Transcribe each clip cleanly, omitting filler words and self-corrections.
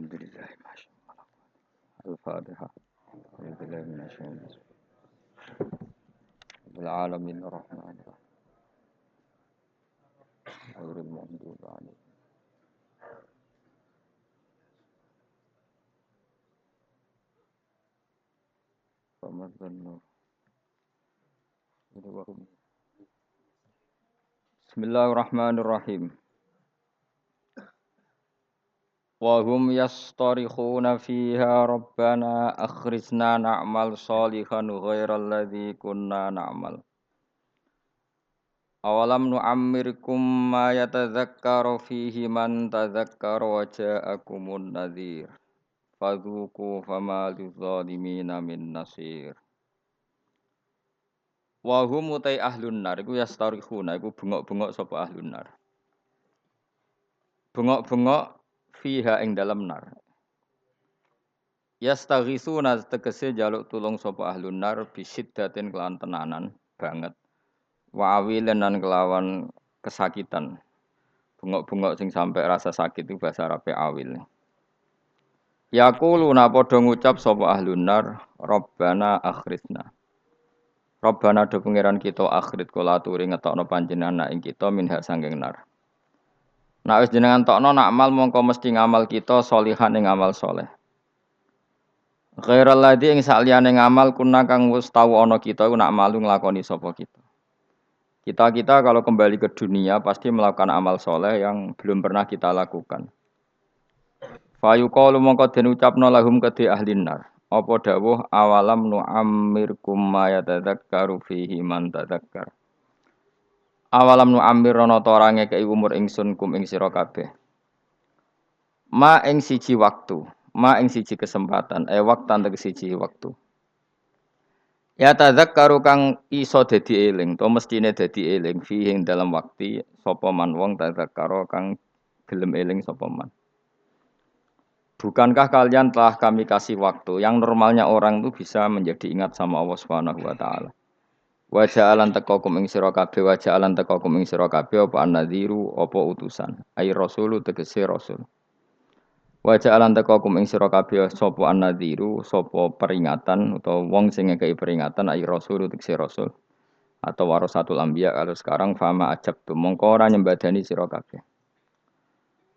Alhamdulillah, masyaallah. Al-Fatihah. Alhamdulillah minasyaitonir rabbil alamin arrahmanir rahim. Ghairil maghdubi alaihim. Ramadhan. Bismillahirrahmanirrahim. Wa hum yastarikhuna fiha rabbana akhrijna na'mal shalihan ghairal ladzi kunna na'mal. Awalam nu'ammirkum ma yatadzakkaru fihi man tadzakkara wa ja'akumun nadhir. Fadzuku fama lidzalimina min nasir. Wa hum utai ahlun nar iku yastarikhuna iku bengok-bengok sapa ahlun nar. Bengok-bengok fiha ing dalam nar. Yastaghisuna tegese jaluk tulung sapa ahlun nar bisiddatin kelawan tenanan banget. Wa awilan lan kelawan kesakitan. Bengok-bengok sing sampai rasa sakit itu bahasa Arabe awil. Yaquluna padha ngucap sapa ahlun nar, Rabbana akhrijna. Rabbana do pangeran kita akhrit kula aturi ngetokno panjenengan ing kita minha sanging nar. Nek wis jenengan tokno nak amal mongko mesti ngamal kita sholihan ing amal saleh. Ghairal ladzi ing saliyane ngamal kuna kang wis tau ana kita iku nak malu nglakoni sapa kita. Kita kalau kembali ke dunia pasti melakukan amal soleh yang belum pernah kita lakukan. Fayuqalu mongko den ucapno lahum kedhe ahlin nar. Apa dawuh awalam nu'ammirkum ma yatadzakkaru fihi man tadzakkar. Awalam nu'ammirana ta ora ngekeki umur ingsun kum ing sira kabeh. Ma ing siji waktu, ma ing siji kesempatan, waktan tegese siji waktu. Ya tadzakkaru kang iso dadi eling, to mestine dadi eling fihi ing dalam waktu sapa man wong tadzakkara kang gelem eling sapa man. Bukankah kalian telah kami kasih waktu yang normalnya orang itu bisa menjadi ingat sama Allah Subhanahu wa taala. Wa ja'alan taqakum ing sira kabeh wa ja'alan taqakum ing sira kabeh apa an-nadhiru apa utusan. Ai rasulu tegese rasul. Wa ja'alan taqakum ing sira kabeh sapa an-nadhiru sapa peringatan utawa wong sing ngekeki peringatan ai rasulu tegese rasul. Atau warasatul anbiya kalau sekarang fama ajab tu mongko ora nyembadani sira kabeh.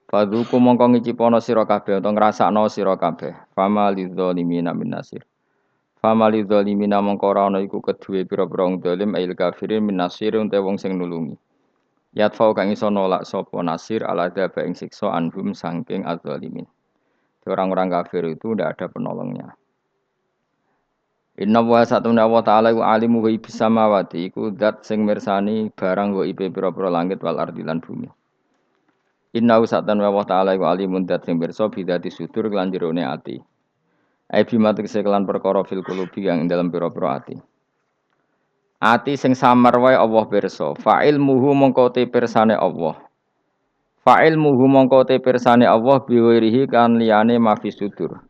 Fadzuku mongko ngicipono sira kabeh utawa ngrasakno sira kabeh. Fama lidzalimina min nasir. Fama lidzalimina mongko ora ana iku kedue pira-pira wong zalim ail kafirin min nasir unte wong sing nulungi. Yatfau kang iso nolak sapa nasir ala dzaba ing siksa anhum saking adzalimin. Orang-orang kafir itu tidak ada penolongnya. Inna wa satuna wa ta'ala wa alimu wa ibis samawati iku zat sing mirsani barang wa ibe pira-pira langit wal ardi lan bumi. Inna usatan wa ta'ala wa alimun dat sing pirsa bidati sudur lan jerone ati. Ai bimatik sekelan perkara fil qulubi yang dalam pira-pira ati. Ati sing samar wae Allah pirsa. Fa'il muhu mongko te pirsane Allah. Fa'il muhu mongko te pirsane Allah biwirihi kan liyane mafi sudur.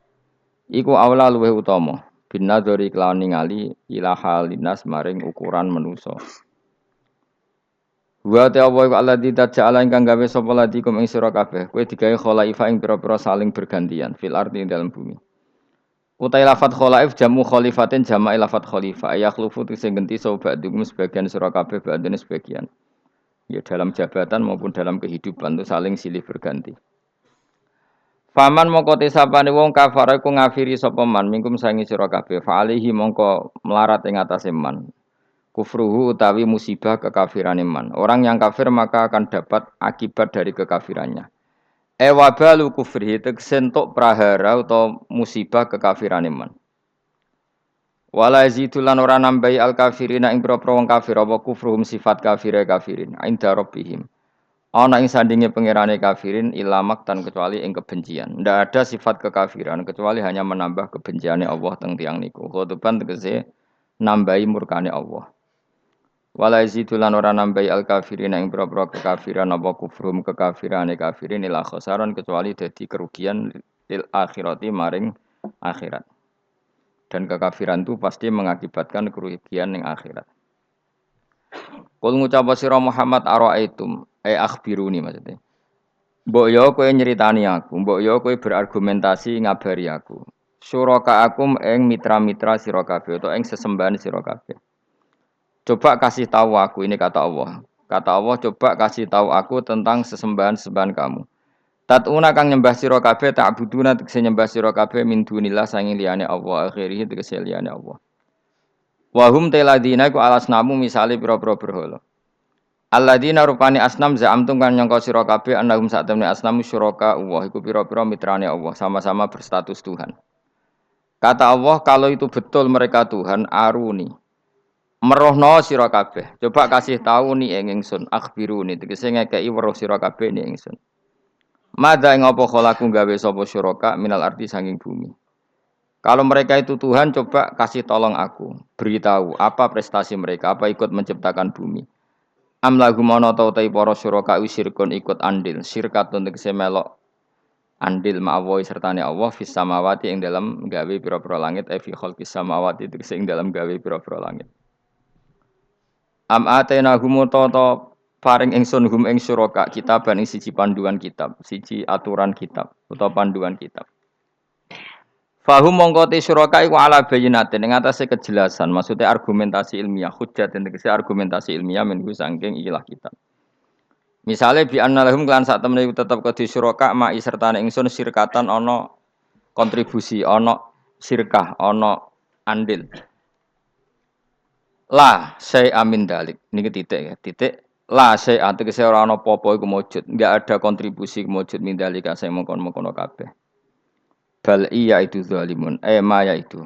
Iku aula luweh utama. Binadzari kelawan ningali ila halinas maring ukuran manusa. Wa ta'ala wa alladzi taj'ala ingkang gawe sapa ladikum ing sira kabeh kowe digawe khalaifa ing pira-pira saling bergantian fil ardi ing dalam bumi. Utai lafat khalaif jamu khalifatin jama'i lafat khalifa yakhlufu sing genti sapa ba'dhum sebagian sira kabeh ba'dene sebagian. Ya dalam jabatan maupun dalam kehidupan itu saling silih berganti. Faman mongko tesapane wong kafare ku ngafiri sapa man mingkum sangi sira kabeh fa alihi mongko melarat ing atase man. Kufruhu utawi musibah kekafiran iman. Orang yang kafir maka akan dapat akibat dari kekafirannya. Wabalu kufrihi tegsentuk prahara atau musibah kekafiran iman. Wala yazidulan ora nambahi al kafirina ing propro wong kafir apa kufruhum sifat kafire kafirin inda rabbihim. Ana ing sandinge pangerane kafirin ilamak tan kecuali ing kebencian. Ndak ada sifat kekafiran kecuali hanya menambah kebenciane Allah teng tiyang niku. Khotoban tegese nambahi murkane Allah. Wala yazidulan ora nambahi al kafirin ing propro kekafiran apa kufrum kekafirane kafirin ila khasaran kecuali dadi kerugian lil akhirati maring akhirat. Dan kekafiran itu pasti mengakibatkan kerugian ning akhirat. Kul ngucap sira Muhammad araaitum akhbiruni maksudnya. Mbok yo kowe nyeritani aku, mbok yo kowe berargumentasi ngabari aku. Suraka akum ing mitra-mitra sira kabeh utawa ing sesembahan sira kabeh. Coba kasih tahu aku, ini kata Allah. Kata Allah, coba kasih tahu aku tentang sesembahan-sembahan kamu. Tatuna kang nyembah sira kabeh ta'buduna tegese nyembah sira kabeh min dunillah sanging liyane Allah akhirih tegese liyane Allah. Wa hum teladina ku alasnamu misale pira-pira berhala. Alladzina rupani asnam za'amtum kan nyangka sira kabeh annahum sa'tamni asnamu syuraka Allah iku pira-pira mitrane Allah sama-sama berstatus Tuhan. Kata Allah kalau itu betul mereka Tuhan aruni merohno sira kabeh. Coba kasih tahu nih ing ingsun akhbiruni tegese ngekeki weruh sira kabeh ning ingsun. Mada ing apa khalaku gawe sapa syuraka minal ardi sanging bumi. Kalau mereka itu Tuhan coba kasih tolong aku, beritahu apa prestasi mereka, apa ikut menciptakan bumi. Am lagu mono tau tai para syuraka usirkun ikut andil, syirkatun tegese melok andil ma'awohi sertane Allah fis samawati ing dalam gawe pira-pira langit fi khalqis samawati tegese ing dalam gawe pira-pira langit. Am atena humutoto paring ingsun hum ing syuraka kitaban ing siji panduan kitab, siji aturan kitab utawa panduan kitab. Fahum mongko te syuraka iku ala bayyinatin ing atase kejelasan, maksudnya argumentasi ilmiah, hujjat tegese argumentasi ilmiah menunggu saking ikilah kitab. Misale bi anna lahum lan sak temene tetep kedhi syuraka ma sertane ingsun sirkatan ana kontribusi, ana sirkah, ana andil. La saya amin dalik. Niki titik ya, titik la saya tegese ora ana apa-apa iku mujud, enggak ada kontribusi mujud min dalika saya mongkon-mongkon kabeh. Bal iya itu zalimun. Maya itu.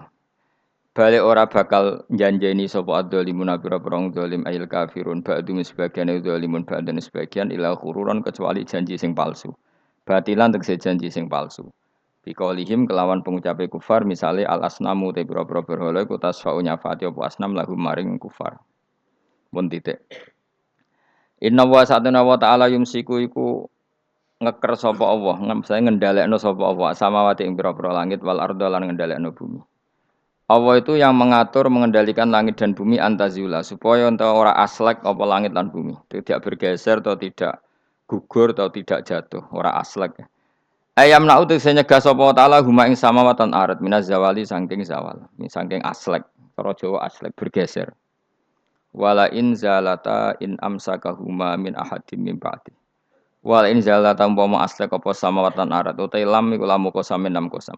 Balik ora bakal njanjeni sapa adzalimun pira-pira zalim ayil kafirun ba'dum sebagian zalimun ba'dan sebagian ila khururan kecuali janji sing palsu. Batilan tegese janji sing palsu. Biqaulihim kelawan pengucape kufar misale al asnamu te pira-pira berhala iku tasfa'u nyafati apa asnam lahum maring kufar. Pun titik. Inna wa sa'atuna wa ta'ala yumsiku iku ngeker sapa Allah, saya ngendhalekno sapa Allah samawati ing pira-pira langit wal arda lan ngendhalekno bumi. Allah itu yang mengatur mengendalikan langit dan bumi antazula supaya entah ora aslek apa langit dan bumi, tidak bergeser atau tidak gugur atau tidak jatuh, ora aslek. Ayam na'u tegese nyegah sapa taala huma ing samawatan arat minaz zawali saking zawal, saking aslek, cara Jawa aslek bergeser. Wala in zalata in amsakahuma min ahadim min ba'di. Wal in zalata umpama aslek apa samawatan arat utai lam iku lamu kosam enam kosam.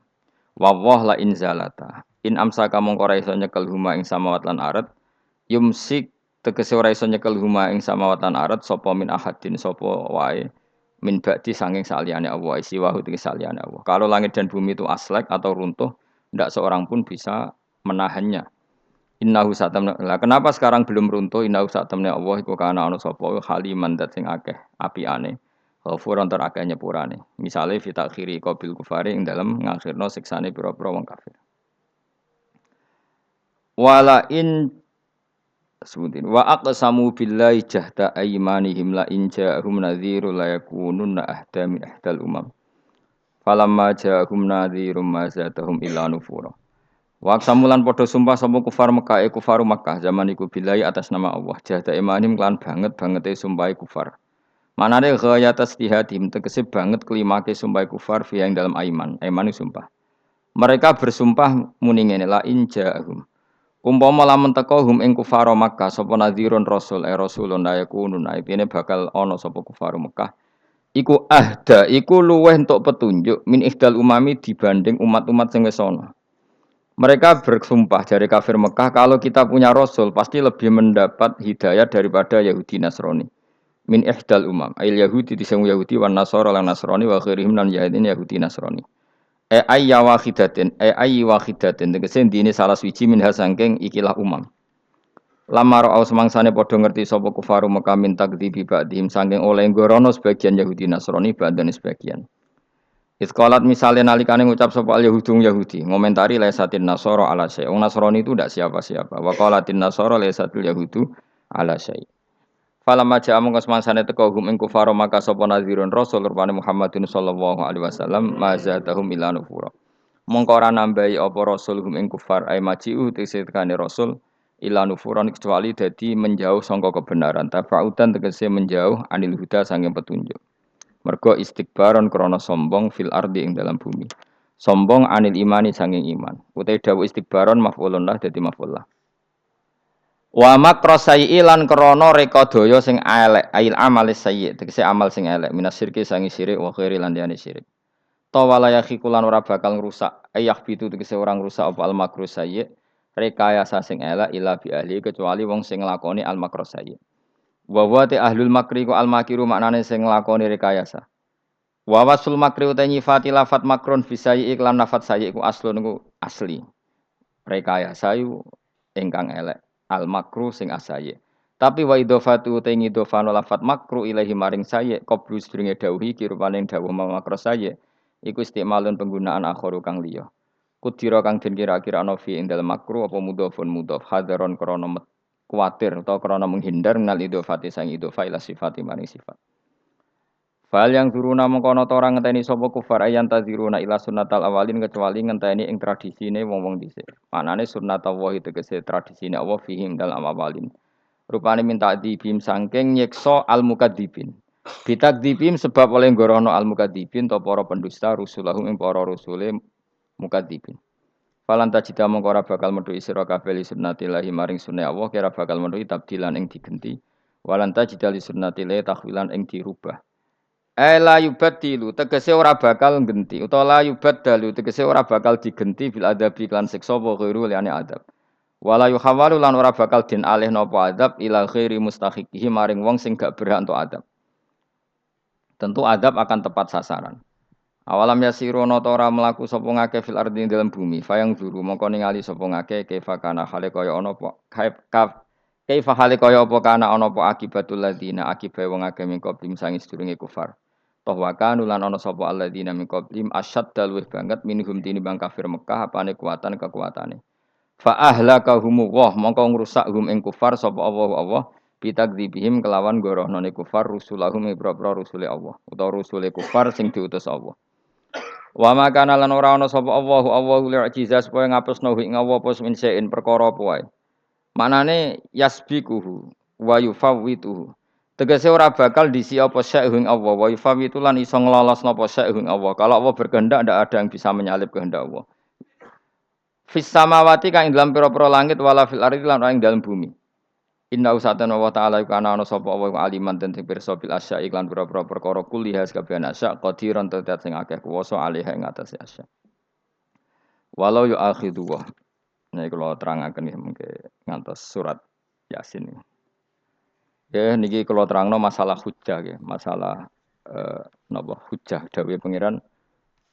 Wawah la in zalata. In amsaka mongko ora iso nyekel huma ing samawat lan arat. Yumsik tegese ora iso nyekel huma ing samawat lan arat sapa min ahadin sapa wae min ba'di sanging saliyane Allah isi wahu tegese saliyane Allah. Kalau langit dan bumi itu aslek atau runtuh, tidak seorang pun bisa menahannya. Innahu satamna. Lah kenapa sekarang belum runtuh? Innahu satamna Allah iku kana ana sapa haliman dat sing akeh apiane. Ghafur antar akeh nyepurane. Misale fi takhiri qabil kufari ing dalem ngakhirno siksane pira-pira wong kafir. Wala in sebutin wa aqsamu billahi jahda aymanihim la in ja'ahum nadhiru la yakununna ahda min ahdal umam. Falamma ja'ahum nadhirum ma zadahum illa nufura. Wa aqsamulan padha sumpah sapa kufar Mekah kufaru Makkah zaman iku billahi atas nama Allah jahda aymanihim lan banget-bangete sumpah kufar. Manane ghayat istihadim tegese banget kelimake sumpah kufar fi yang dalam aiman. Aiman sumpah. Mereka bersumpah muni ngene la inja'ahum. Umpama lamun teka hum ing kufar Makkah sapa nadhirun rasul rasulun ayakunun aitine bakal ana sapa kufar Makkah. Iku ahda iku luweh entuk petunjuk min ihdal umami dibanding umat-umat sing wis ana. Mereka bersumpah dari kafir Mekah kalau kita punya rasul pasti lebih mendapat hidayah daripada Yahudi Nasrani. Min ihdal umam ayil yahudi disang yahudi wan nasara lan nasrani wa ghairihim lan yahudi nasrani ayya wahidatin ayyi wahidatin tegese dine salah siji min hasangking ikilah umam lamar au semangsane padha ngerti sapa kufaru Mekah min takdzibi ba'dihim saking oleh ngorono sebagian yahudi nasrani ba'dan sebagian Iskolat misalnya nalikane ngucap sapa yahudung yahudi ngomentari laisatin nasara ala syai nasrani itu ndak siapa-siapa wa qalatin nasara laisatul yahudu ala syai Falamma ja'a mongko semangsane teka hum ing kufar maka sapa nadhirun rasul rupane Muhammadin sallallahu alaihi wasallam mazatahum ila nufura. Mongko ora nambahi apa rasul hum ing kufar ay maji'u tekane rasul ila nufuran kecuali dadi menjauh sangka kebenaran tafautan tegese menjauh anil huda sanging petunjuk. Mergo istikbaron krana sombong fil ardi ing dalam bumi. Sombong anil imani sanging iman. Utai dawuh istikbaron maf'ulun lah dadi maf'ul lah. Wa makrosai lan krana reka daya sing elek, ail amal sayyi, tegese amal sing elek, minas syirki sangi syirik wa khairi lan liyane syirik. Tawala yakhikulan ora bakal ngrusak, ayah bitu tegese orang rusak apa al makru sayyi, rekayasa sing elek ila bi ahli kecuali wong sing nglakoni al makru sayyi. Wa wa te ahlul makri ku al makiru maknane sing nglakoni rekayasa. Wa wasul makri uta nyifati lafat makrun fisai iklan lafat sayyi ku aslun ku asli. Rekayasa yu ingkang elek. Al makru sing asaye. Tapi wa idhofatu te ngidhofano lafat makru ilahi maring saye qabru sedringe dawuhi kirupane dawuh makru saye iku istimalun penggunaan akharu kang liya. Kudira kang den kira-kira ana fi ing dalem makru apa mudhofun mudhof hadaron krana kuwatir utawa krana menghindar minal idhofati sang idhofa ila sifati maring sifat. Fal yang turuna mengkono ta ora ngenteni sapa kufar ayan taziruna ila sunnatal awalin kecuali ngenteni ing tradisine wong-wong dhisik. Manane sunnatullah tegese tradisine Allah fihim dalam awalin. Rupane minta dibim saking nyekso al mukadzibin. Bitakdzibim sebab oleh ngorono al mukadzibin to para pendusta rusulahum ing para rusule mukadzibin. Falan tajida mengko ora bakal metu sira kabeh sunnatillahi maring sunah Allah kira bakal metu tabdilan ing digenti. Walan tajida li sunnatillahi takhwilan ing dirubah. La yubaddilu tegese ora bakal genti utawa la yubaddalu tegese ora bakal digenti bil adabi lan siksa wa ghairu liane adab. Wala yuhawalu lan ora bakal den alih napa adab ila ghairi mustahiqihi maring wong sing gak berhak untuk adab. Tentu adab akan tepat sasaran. Awalam yasirono ta ora mlaku sapa ngake fil ardi dalam bumi, fayang zuru mongko ningali sapa ngake kaifa kana hale kaya ana apa kaifa hale kaya apa kana ana apa akibatul ladina akibae wong akeh mingko bim sangi sedurunge kufar. Toh wakan ulan ana sapa alladzina min qablim asyadda luwih banget minhum tinimbang kafir Mekah apane kekuatane. Fa ahlakahum wa mongko ngrusak hum ing kufar sapa Allah bitakdzibihim kelawan gorohnone kufar rusulahum ibra-ibra rusule Allah utawa rusule kufar sing diutus Allah. Wa makana lan ora ana sapa Allah li'jiza supaya ngapusno ing Allah apa min sein perkara apa wae. Manane yasbikuhu wa yufawwituhu. Tegese ora bakal disi apa sya'hung Allah wa yufawitu lan iso nglolos napa sya'hung Allah. Kalau Allah berkehendak ndak ada yang bisa menyalip kehendak Allah. Fis samawati kang ing dalam pira-pira langit wala fil ardi lan ing dalam bumi. Inna usatan wa ta'ala kana ana sapa wa aliman den pirsa bil asya iklan pira-pira perkara kuliah kabeh asya qadiran tetet sing akeh kuwasa alih ing atase asya. Walau yu akhidu wa. Nek kula terangaken nggih mengke ngantos surat Yasin. Ya niki kula terangno masalah hujjah nggih, masalah napa hujjah dawuh pangeran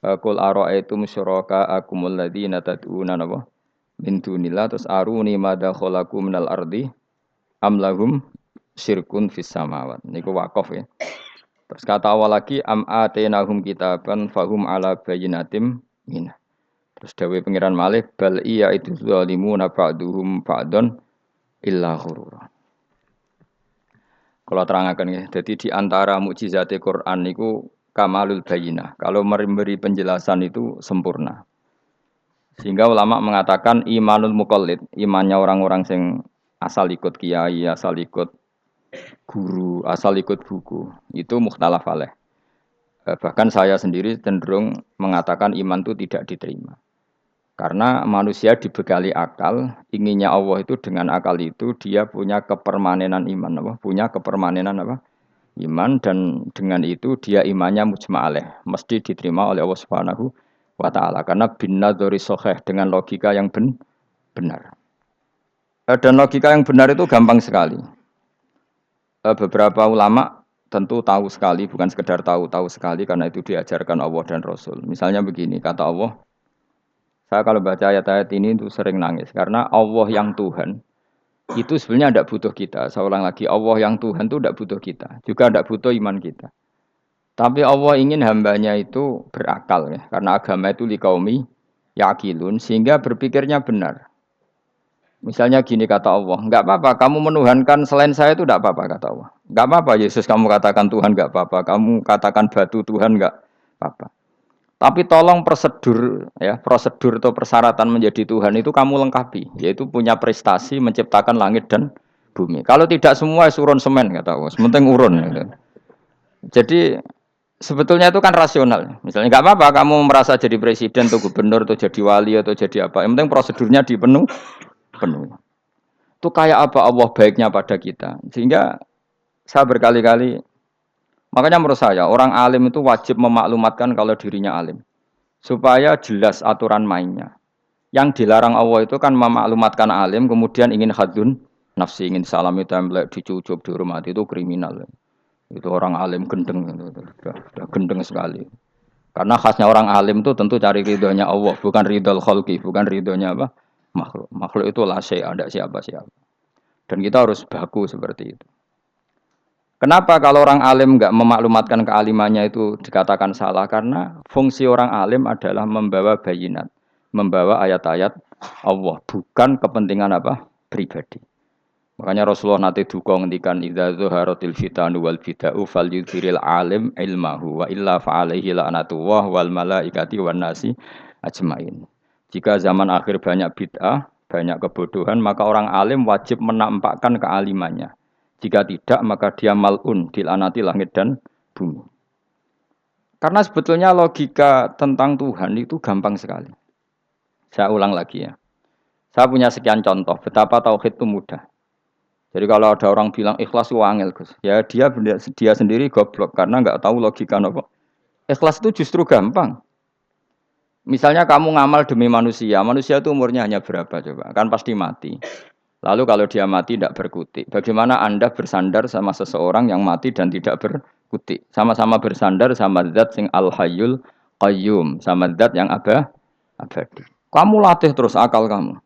qul ara'aitum syuraka akumul ladzina tad'una napa min dunillah terus aruni madza khalaqu minal ardi am lahum syirkun fis samawat niku wakaf ya. Terus kata awal lagi am atainahum kitaban fahum ala bayyinatim min. Terus dawuh pangeran malih bal iya itu zalimuna ba'duhum ba'dun illa ghurura. Kalau terangkan ya, jadi di antara mukjizat Quran niku kamalul bayinah. Kalau memberi penjelasan itu sempurna. Sehingga ulama mengatakan imanul muqallid, imannya orang-orang yang asal ikut kiai, asal ikut guru, asal ikut buku, itu mukhtalaf alaih. Bahkan saya sendiri cenderung mengatakan iman itu tidak diterima. Karena manusia dibekali akal, inginnya Allah itu dengan akal itu dia punya kepermanenan iman, apa? Punya kepermanenan apa? Iman dan dengan itu dia imannya mujma'aleh, mesti diterima oleh Allah Subhanahu wa taala karena bin nadzari shahih dengan logika yang benar. Dan logika yang benar itu gampang sekali. Beberapa ulama tentu tahu sekali, bukan sekedar tahu sekali karena itu diajarkan Allah dan Rasul. Misalnya begini, kata Allah, saya kalau baca ayat-ayat ini itu sering nangis karena Allah yang Tuhan itu sebenarnya tidak butuh kita. Saya ulang lagi, Allah yang Tuhan itu tidak butuh kita, juga tidak butuh iman kita. Tapi Allah ingin hambanya itu berakal ya, karena agama itu liqaumi yaqilun sehingga berpikirnya benar. Misalnya gini kata Allah, enggak apa-apa kamu menuhankan selain saya itu tidak apa-apa kata Allah. Enggak apa-apa Yesus kamu katakan Tuhan enggak apa-apa, kamu katakan batu Tuhan enggak apa-apa. Tapi tolong prosedur atau persyaratan menjadi Tuhan itu kamu lengkapi, yaitu punya prestasi menciptakan langit dan bumi. Kalau tidak semua surun semen kata Allah, sementing urun. Gitu. Jadi sebetulnya itu kan rasional. Misalnya nggak apa-apa kamu merasa jadi presiden atau gubernur atau jadi wali atau jadi apa. Yang penting prosedurnya penuh. Itu kayak apa Allah baiknya pada kita. Sehingga saya berkali-kali, makanya menurut saya orang alim itu wajib memaklumatkan kalau dirinya alim. Supaya jelas aturan mainnya. Yang dilarang Allah itu kan memaklumatkan alim, kemudian ingin hadun nafsi, ingin salami template, dicucuk, dihormati, itu kriminal. Itu orang alim gendeng, sudah gendeng sekali. Karena khasnya orang alim itu tentu cari ridhonya Allah, bukan ridho khalqi, bukan ridhonya apa? Makhluk. Makhluk itu la syai', ada siapa-siapa. Dan kita harus baku seperti itu. Kenapa kalau orang alim nggak memaklumatkan kealimannya itu dikatakan salah? Karena fungsi orang alim adalah membawa bayinat, membawa ayat-ayat Allah, bukan kepentingan apa? Pribadi. Makanya Rasulullah nanti duka ngendikan idza zuharatil fitanu wal bid'u falyudhiril alim ilmahu wa illa fa'alaihi la'natullah wal malaikati wan nasi ajmain. Jika zaman akhir banyak bid'ah, banyak kebodohan, maka orang alim wajib menampakkan kealimannya. Jika tidak, maka dia mal'un, dilaknati langit dan bumi. Karena sebetulnya logika tentang Tuhan itu gampang sekali. Saya ulang lagi ya. Saya punya sekian contoh betapa tauhid itu mudah. Jadi kalau ada orang bilang ikhlas itu angel, Gus. Ya dia sendiri goblok karena nggak tahu logika apa. Ikhlas itu justru gampang. Misalnya kamu ngamal demi manusia, manusia itu umurnya hanya berapa coba? Kan pasti mati. Lalu kalau dia mati tidak berkutik, bagaimana Anda bersandar sama seseorang yang mati dan tidak berkutik? Sama-sama bersandar sama zat sing al-hayyul qayyum, sama zat yang abadi. Kamu latih terus akal kamu.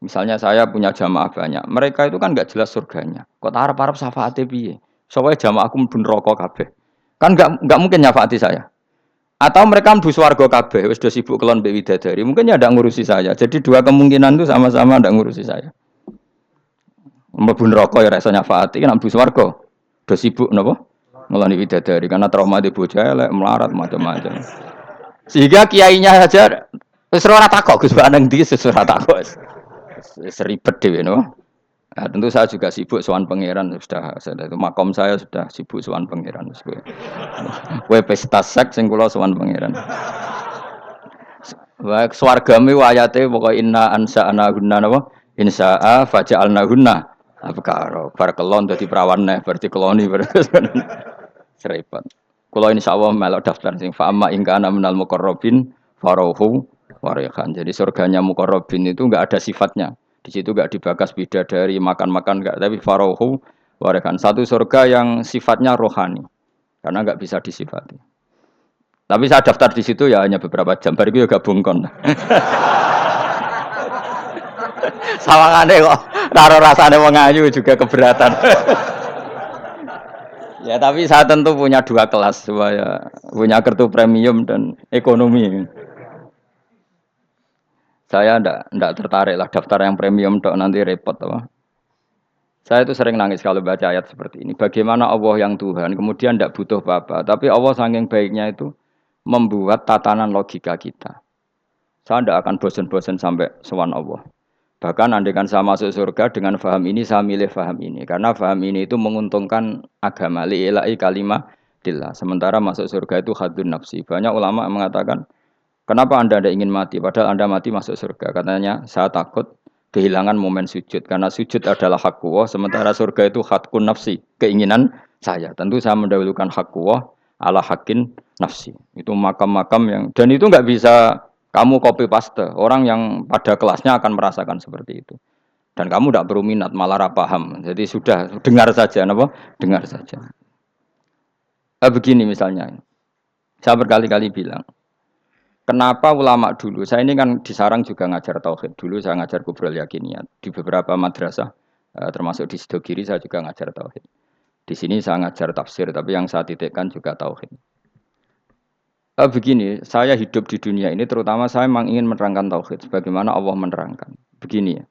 Misalnya saya punya jamaah banyak, mereka itu kan nggak jelas surganya. Kok harap-harap syafaate piye? Soalnya jamaahku mlebu neraka kabeh. Kan nggak mungkin nyafaati saya. Atau mereka mlebu swarga kabeh, wis do sibuk kelon mbek widadari. Mungkin ya ndak ngurusi saya. Jadi dua kemungkinan itu sama-sama ndak ngurusi saya. Mlebu neraka ya rasa nyafaati kan mlebu swarga. Do sibuk napa? Ngeloni widadari karena trauma di bocah elek, melarat macam-macam. Sehingga kiainya saja wis ora takok Gus Baneng ndi wis ora takok. Seribet dhewe no. Nah, tentu saya juga sibuk sowan pangeran sudah itu makom saya sudah sibuk sowan pangeran wis kowe. Kowe pesta seks sing kula sowan pangeran. Wa swargame ayate pokoke inna ansa'na gunna napa? Insa'a faja'alna gunna abkaro. Bar kelon dadi perawan neh berarti keloni berarti. Seribet. Kula insyaallah melok daftar sing fa amma in kana minal muqarrabin farauhu warihan. Jadi surganya muqarrabin itu enggak ada sifatnya. Di situ enggak dibakas bidadari, makan-makan enggak, tapi farauhu warihan. Satu surga yang sifatnya rohani. Karena enggak bisa disifati. Tapi saya daftar di situ ya hanya beberapa jam. Baru itu gabung kon. Sawangane kok karo rasane wong ayu juga keberatan. Ya tapi saya tentu punya dua kelas, supaya punya kartu premium dan ekonomi. Saya ndak tertarik lah daftar yang premium dok nanti repot apa. Saya itu sering nangis kalau baca ayat seperti ini. Bagaimana Allah yang Tuhan kemudian ndak butuh apa-apa, tapi Allah saking baiknya itu membuat tatanan logika kita. Saya ndak akan bosan-bosan sampai sowan Allah. Bahkan andaikan saya masuk surga dengan faham ini, saya milih faham ini. Karena faham ini itu menguntungkan agama. Li'ilai kalimah dillah. Sementara masuk surga itu hadun nafsi. Banyak ulama mengatakan, kenapa Anda tidak ingin mati? Padahal Anda mati masuk surga. Katanya, saya takut kehilangan momen sujud. Karena sujud adalah hak Allah. Sementara surga itu hakun nafsi. Keinginan saya. Tentu saya mendahulukan hak Allah ala hakin nafsi. Itu makam-makam yang... Dan itu nggak bisa... Kamu copy paste, orang yang pada kelasnya akan merasakan seperti itu. Dan kamu tidak perlu minat, malah paham. Jadi sudah dengar saja, apa? Dengar saja. Begini misalnya, saya berkali-kali bilang, kenapa ulama dulu? Saya ini kan di Sarang juga ngajar tauhid. Dulu saya ngajar kubrul yakiniyat di beberapa madrasah, termasuk di Sidogiri saya juga ngajar tauhid. Di sini saya ngajar tafsir, tapi yang saya titikkan juga tauhid. Begini, saya hidup di dunia ini terutama saya memang ingin menerangkan tauhid sebagaimana Allah menerangkan. Begini ya.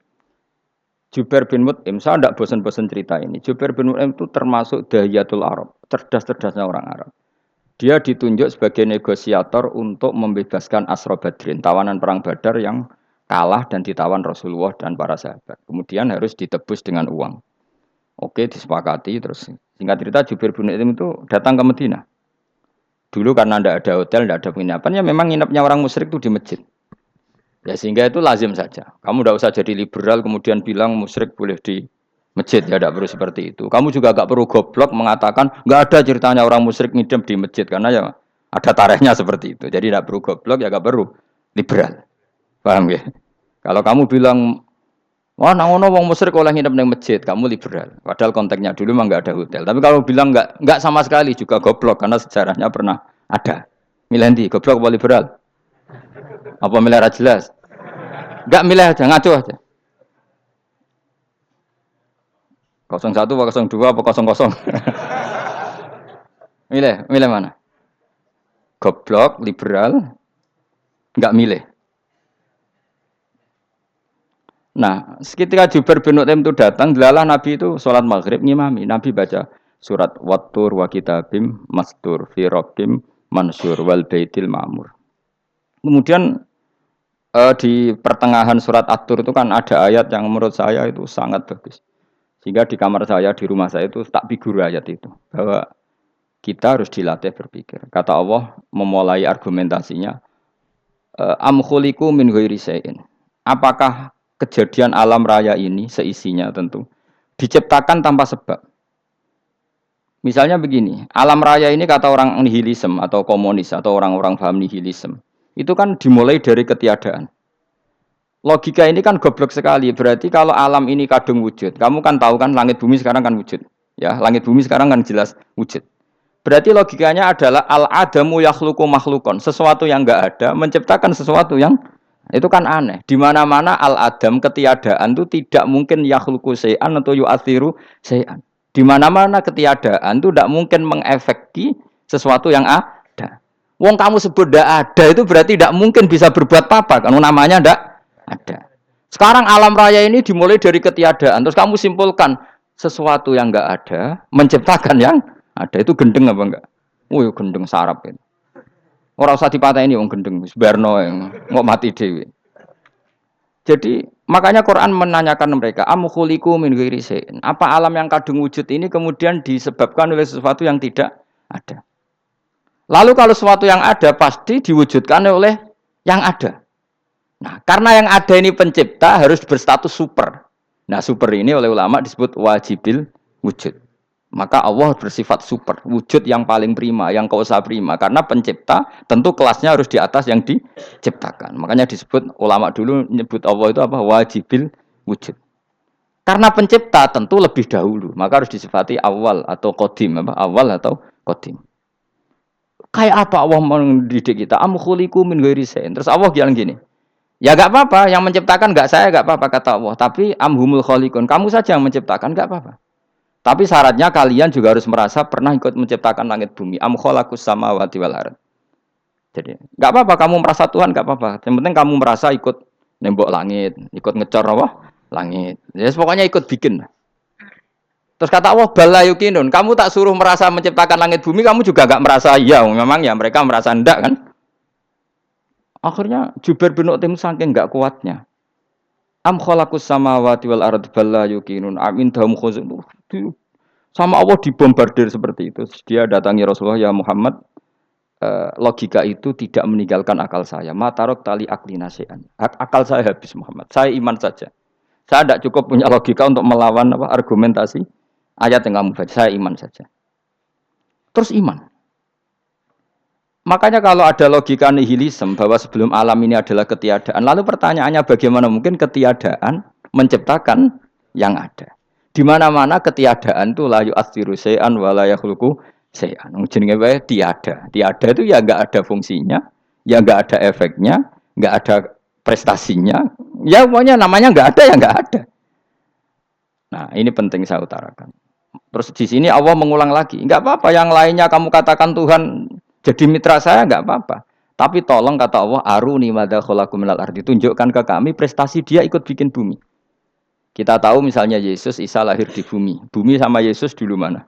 Jubair bin Mut'im, saya tidak bosan-bosan cerita ini. Jubair bin Mut'im itu termasuk dahiyatul Arab, cerdas-cerdasnya orang Arab. Dia ditunjuk sebagai negosiator untuk membebaskan Asra Badrin, tawanan perang Badar yang kalah dan ditawan Rasulullah dan para sahabat. Kemudian harus ditebus dengan uang. Oke, disepakati terus. Singkat cerita Jubair bin Mut'im itu datang ke Madinah. Dulu karena tidak ada hotel, tidak ada penginapan, ya memang nginepnya orang musyrik itu di masjid. Ya sehingga itu lazim saja. Kamu tidak usah jadi liberal kemudian bilang musyrik boleh di masjid, ya tidak perlu seperti itu. Kamu juga gak perlu goblok mengatakan nggak ada ceritanya orang musyrik ngidam di masjid karena ya ada tarikhnya seperti itu. Jadi tidak perlu goblok ya gak perlu liberal. Paham ya? Kalau kamu bilang wah nangono wong musyrik oleh nginep di masjid, kamu liberal. Padahal konteksnya dulu memang nggak ada hotel. Tapi kalau bilang nggak sama sekali juga goblok karena sejarahnya pernah ada. Milih goblok apa liberal? Apa milih jelas? Enggak milih aja, ngaco aja. 01 apa 02 apa 00. milih mana? Goblok, liberal, enggak milih. Nah, ketika Jubair bin Mut'im itu datang, delalah Nabi itu sholat maghrib ngimami. Nabi baca surat Wattur wa kitabim mastur fi rabbim mansur wal baitil ma'mur. Kemudian di pertengahan surat At-Tur itu kan ada ayat yang menurut saya itu sangat bagus. Sehingga di kamar saya, di rumah saya itu tak figur ayat itu. Bahwa kita harus dilatih berpikir. Kata Allah memulai argumentasinya. Am khuliqu min ghairi syai'in. Apakah kejadian alam raya ini seisinya tentu diciptakan tanpa sebab? Misalnya begini, alam raya ini kata orang nihilisme atau komunis atau orang-orang paham nihilisme. Itu kan dimulai dari ketiadaan. Logika ini kan goblok sekali. Berarti kalau alam ini kadung wujud, kamu kan tahu kan langit bumi sekarang kan wujud. Ya, langit bumi sekarang kan jelas wujud. Berarti logikanya adalah al-adamu yakhluqu makhlukon. Sesuatu yang enggak ada menciptakan sesuatu yang itu kan aneh. Di mana-mana al-adam ketiadaan itu tidak mungkin yakhluqu syai'an atau yu'athiru syai'an. Di mana-mana ketiadaan itu tidak mungkin mengefeki sesuatu yang ada. Wong kamu sebut tidak ada itu berarti tidak mungkin bisa berbuat apa-apa. Karena namanya tidak ada. Sekarang alam raya ini dimulai dari ketiadaan. Terus kamu simpulkan sesuatu yang enggak ada menciptakan yang ada. Itu gendeng apa enggak? Oh, gendeng sarap itu. Orang usah dipatahin wong gendeng wis barno ngok mati dhewe. Jadi makanya Quran menanyakan mereka, am khuliqu min ghairi syai'in. Apa alam yang kadung wujud ini kemudian disebabkan oleh sesuatu yang tidak ada? Lalu kalau sesuatu yang ada pasti diwujudkan oleh yang ada. Nah, karena yang ada ini pencipta harus berstatus super. Nah, super ini oleh ulama disebut wajibil wujud. Maka Allah bersifat super, wujud yang paling prima, yang kausa prima. Karena pencipta tentu kelasnya harus di atas yang diciptakan. Makanya disebut ulama dulu menyebut Allah itu apa? Wajibil wujud. Karena pencipta tentu lebih dahulu, maka harus disifati awal atau qadim, apa? Awal atau qadim. Kayak apa Allah mendidik kita? Am khuliqu min ghairi syai'in. Terus Allah bilang gini. Ya enggak apa-apa, yang menciptakan enggak saya, enggak apa-apa kata Allah. Tapi amhumul khaliqun, kamu saja yang menciptakan, enggak apa-apa. Tapi syaratnya kalian juga harus merasa pernah ikut menciptakan langit bumi. Am khalaqus samawati wal ardh. Jadi, enggak apa-apa kamu merasa Tuhan, enggak apa-apa. Yang penting kamu merasa ikut nembok langit, ikut ngecor apa? Langit. Ya pokoknya ikut bikin. Terus kata Allah, bala yukinun, kamu tak suruh merasa menciptakan langit bumi, kamu juga enggak merasa iya, memang ya mereka merasa enggak kan? Akhirnya Jubair bin Mut'im saking enggak kuatnya. Am khalaqus samawati wal ardh balla yuqinun amin dahum khuzun. Sama Allah dibombardir seperti itu. Dia datangi Rasulullah, ya Muhammad, logika itu tidak meninggalkan akal saya. Matarok tali akli nasian. Akal saya habis Muhammad. Saya iman saja. Saya tidak cukup punya logika untuk melawan argumentasi ayat yang kamu baca. Saya iman saja. Terus iman. Makanya kalau ada logika nihilisme bahwa sebelum alam ini adalah ketiadaan, lalu pertanyaannya bagaimana mungkin ketiadaan menciptakan yang ada? Di mana-mana ketiadaan itu la yu'atsiru syai'an wa la yakhluqu syai'an. Jenenge wae tiada. Tiada itu ya enggak ada fungsinya, ya enggak ada efeknya, enggak ada prestasinya. Ya pokoknya namanya enggak ada ya enggak ada. Nah, ini penting saya utarakan. Terus di sini Allah mengulang lagi, enggak apa-apa yang lainnya kamu katakan Tuhan jadi mitra saya enggak apa-apa. Tapi tolong kata Allah, aruni madza khalaqu minal ardi, tunjukkan ke kami prestasi dia ikut bikin bumi. Kita tahu misalnya Yesus, Isa lahir di bumi. Bumi sama Yesus dulu mana?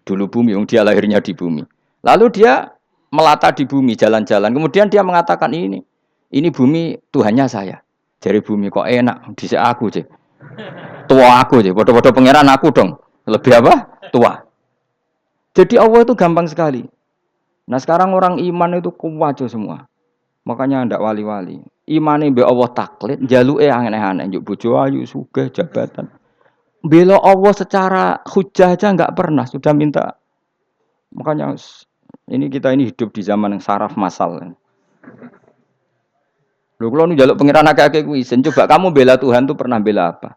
Dulu bumi, dia lahirnya di bumi. Lalu dia melata di bumi, jalan-jalan. Kemudian dia mengatakan ini bumi Tuhannya saya. Jadi bumi kok enak, dhisik aku sih. Tua aku sih, bodoh-bodoh pangeran aku dong. Lebih apa? Tua. Jadi Allah itu gampang sekali. Nah sekarang orang iman itu kuwajo semua. Makanya ndak wali-wali. Imane mbek Allah taklid, njaluke aneh-aneh, njuk bojo ayu, sugih, jabatan. Bela Allah secara hujah aja enggak pernah, sudah minta. Makanya ini kita ini hidup di zaman yang saraf massal. Lho kula nu njaluk pangeran akeh-akeh kuwi isin. Coba kamu bela Tuhan tuh pernah bela apa?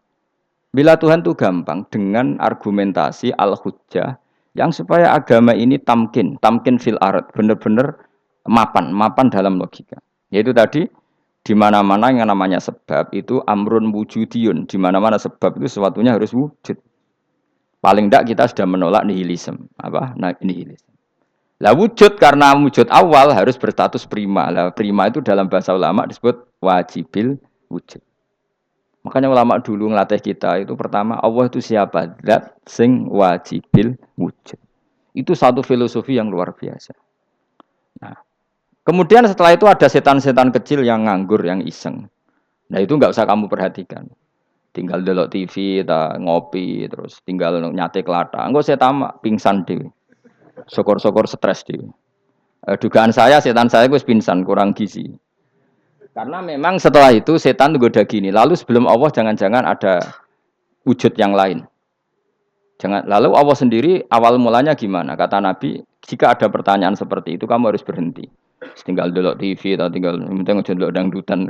Bela Tuhan tuh gampang dengan argumentasi al-hujjah yang supaya agama ini tamkin, tamkin fil ard, benar-benar mapan dalam logika. Yaitu tadi di mana-mana yang namanya sebab itu amrun wujudiyun, di mana-mana sebab itu sesuatunya harus wujud. Paling tidak kita sudah menolak nihilisme, apa? Nah, nihilisme. Lah wujud karena wujud awal harus berstatus prima. Lah prima itu dalam bahasa ulama disebut wajibil wujud. Makanya ulama dulu ngelatih kita itu pertama Allah itu siapa? Zat sing wajibil wujud. Itu satu filosofi yang luar biasa. Nah, kemudian setelah itu ada setan-setan kecil yang nganggur, yang iseng. Nah itu nggak usah kamu perhatikan. Tinggal delok TV, ngopi, terus tinggal nyate kelata. Enggak saya tamak, pingsan dewi. Syukur-syukur stres dewi. Dugaan saya setan saya gue pingsan, kurang gizi. Karena memang setelah itu setan goda gini. Lalu sebelum Allah jangan-jangan ada wujud yang lain. Lalu Allah sendiri awal mulanya gimana? Kata Nabi, jika ada pertanyaan seperti itu kamu harus berhenti. Tinggal delok TV atau tinggal penting delok dangdutan.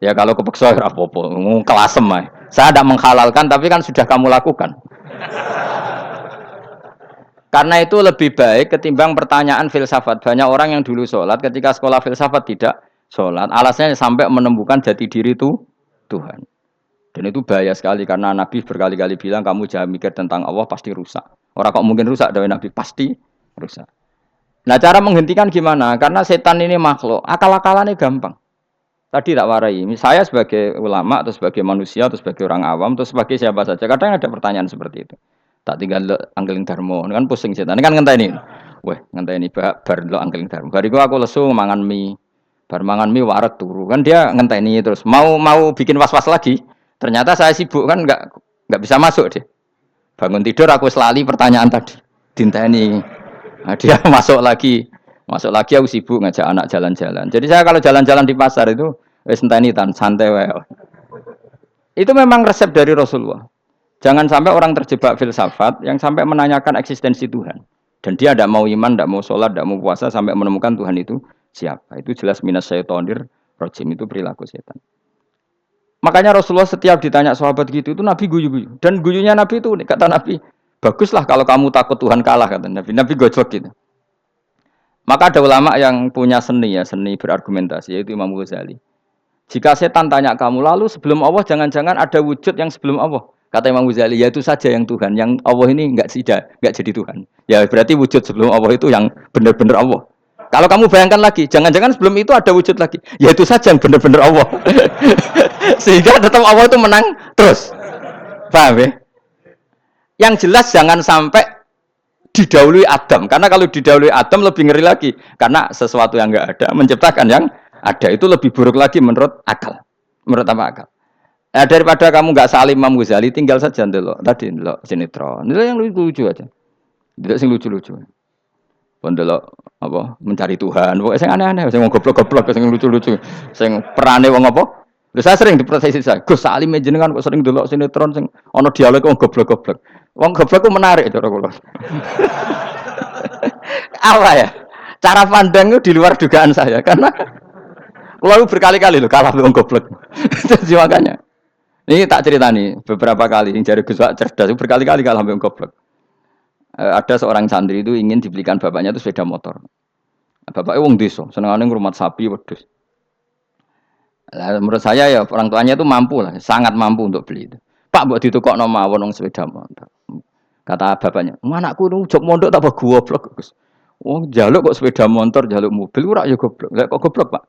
Ya kalau kepeksa ya apa-apa, kelasem ae. Saya tidak menghalalkan tapi kan sudah kamu lakukan. Karena itu lebih baik ketimbang pertanyaan filsafat. Banyak orang yang dulu sholat ketika sekolah filsafat tidak sholat. Alasannya sampai menemukan jati diri itu Tuhan. Dan itu bahaya sekali karena Nabi berkali-kali bilang kamu jangan mikir tentang Allah pasti rusak. Orang kok mungkin rusak dari Nabi pasti rusak. Nah cara menghentikan gimana? Karena setan ini makhluk, akal-akalannya gampang. Tadi tak warai. Saya sebagai ulama atau sebagai manusia atau sebagai orang awam atau sebagai siapa saja. Kadang ada pertanyaan seperti itu. Tak tinggal anggeling darmo, kan pusing setan. Ini kan ngenteni. Weh, ngenteni bar lo anggeling darmo. Bariku aku lesu mangan mie. Bar mangan mie waret turu. Kan dia ngenteni terus mau bikin was-was lagi. Ternyata saya sibuk kan enggak bisa masuk deh. Bangun tidur aku selali pertanyaan tadi. Dinteni. Nah, dia masuk lagi aku sibuk ngajak anak jalan-jalan. Jadi saya kalau jalan-jalan di pasar itu enteni tan santai wae. Itu memang resep dari Rasulullah. Jangan sampai orang terjebak filsafat yang sampai menanyakan eksistensi Tuhan. Dan dia tidak mau iman, tidak mau sholat, tidak mau puasa sampai menemukan Tuhan itu siapa. Itu jelas minas syaitonir rajim, itu perilaku setan. Makanya Rasulullah setiap ditanya sahabat gitu itu Nabi guyu-guyu. Dan guyunya Nabi itu kata Nabi, baguslah kalau kamu takut Tuhan kalah kata Nabi. Nabi gojlok gitu. Maka ada ulama yang punya seni berargumentasi yaitu Imam Ghazali. Jika setan tanya kamu lalu sebelum Allah jangan-jangan ada wujud yang sebelum Allah. Kata Imam Ghazali, ya itu saja yang Tuhan. Yang Allah ini enggak jadi Tuhan. Ya berarti wujud sebelum Allah itu yang benar-benar Allah. Kalau kamu bayangkan lagi, jangan-jangan sebelum itu ada wujud lagi. Ya itu saja yang benar-benar Allah. Sehingga tetap Allah itu menang terus. Paham ya? Yang jelas jangan sampai didahului Adam. Karena kalau didahului Adam lebih ngeri lagi. Karena sesuatu yang enggak ada menciptakan yang ada. Itu lebih buruk lagi menurut akal. Menurut apa akal? Nah, daripada kamu nggak salim Imam Ghazali, tinggal saja ndelok. Tadi ndelok sinetron. Ndelok yang lucu-lucu aja. Ndelok sing lucu-lucu. Ndelok apa? Mencari Tuhan. Pokoknya sing aneh-aneh, sing goblok-goblok, sing lucu-lucu, sing perane wong apa? Lha saya sering diprotesi saya. Gus Salim jenengan kok sering ndelok sinetron sing ana dialog wong goblok-goblok. Wong goblok ku menarik cara kula. Apa ya? Cara pandang itu di luar dugaan saya karena kula berkali-kali lho kalah wong goblok. Jadi makanya ini tak cerita nih beberapa kali yang jari Gus Wak cerdas berkali-kali kalah sampai goblok. Ada seorang santri itu ingin dibelikan bapaknya itu sepeda motor. Bapaknya wong desa, senengane ngrumat sapi wedhus. Menurut saya ya orang tuanya itu mampu lah, sangat mampu untuk beli itu. Pak mbok ditukokno mawon wong sepeda motor. Kata bapaknya, "Anakku nu jog mondok tak goblok, Gus." Wong njaluk kok sepeda motor, njaluk mobil ora ya goblok. Lah kok goblok, Pak?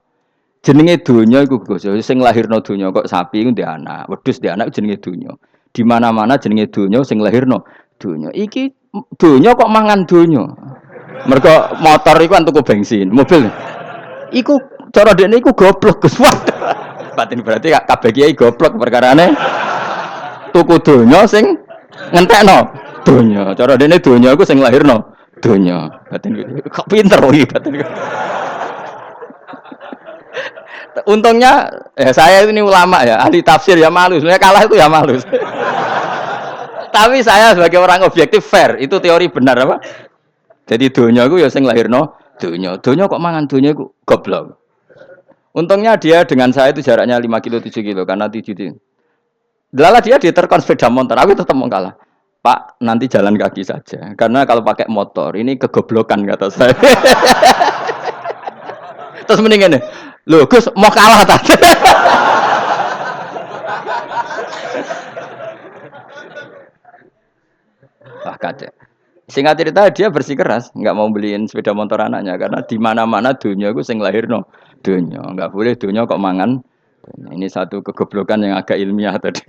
Jenenge donya iku Gus, sing lahirno donya kok sapi iku ndek anak, wedhus ndek anak jenenge donya. Di mana-mana jenenge donya sing lahirno donya. Iki donya kok mangan donya. Mergo motor iku kan tuku bensin, mobil. Iku cara dekne iku goblok Gus. Batin berarti kabeh kiai goblok perkarane tuku donya sing ngentekno donya. Cara dekne donya iku sing lahirno Dunya. Batin kok pinter iki batin. Untungnya saya ini ulama ya, ahli tafsir ya malu. Sebenarnya kalah itu ya malu. Tapi saya sebagai orang objektif fair, itu teori benar apa? Jadi dunya iku ya sing lahirno dunya. Dunya kok mangan dunya iku goblok. Untungnya dia dengan saya itu jaraknya 5 kilo 7 kilo karena 7 kilo. Lala dia diterkon sepeda motor, aku tetap mau kalah. Pak, nanti jalan kaki saja. Karena kalau pakai motor, ini kegoblokan kata saya. Terus mendingan nih, loh Gus mau kalah tadi. Wah kacau. Singkat cerita dia bersikeras, nggak mau beliin sepeda motor anaknya karena di mana-mana dunia gue sing lahir no dunia, nggak boleh dunia kok mangan. Ini satu kegoblokan yang agak ilmiah tadi.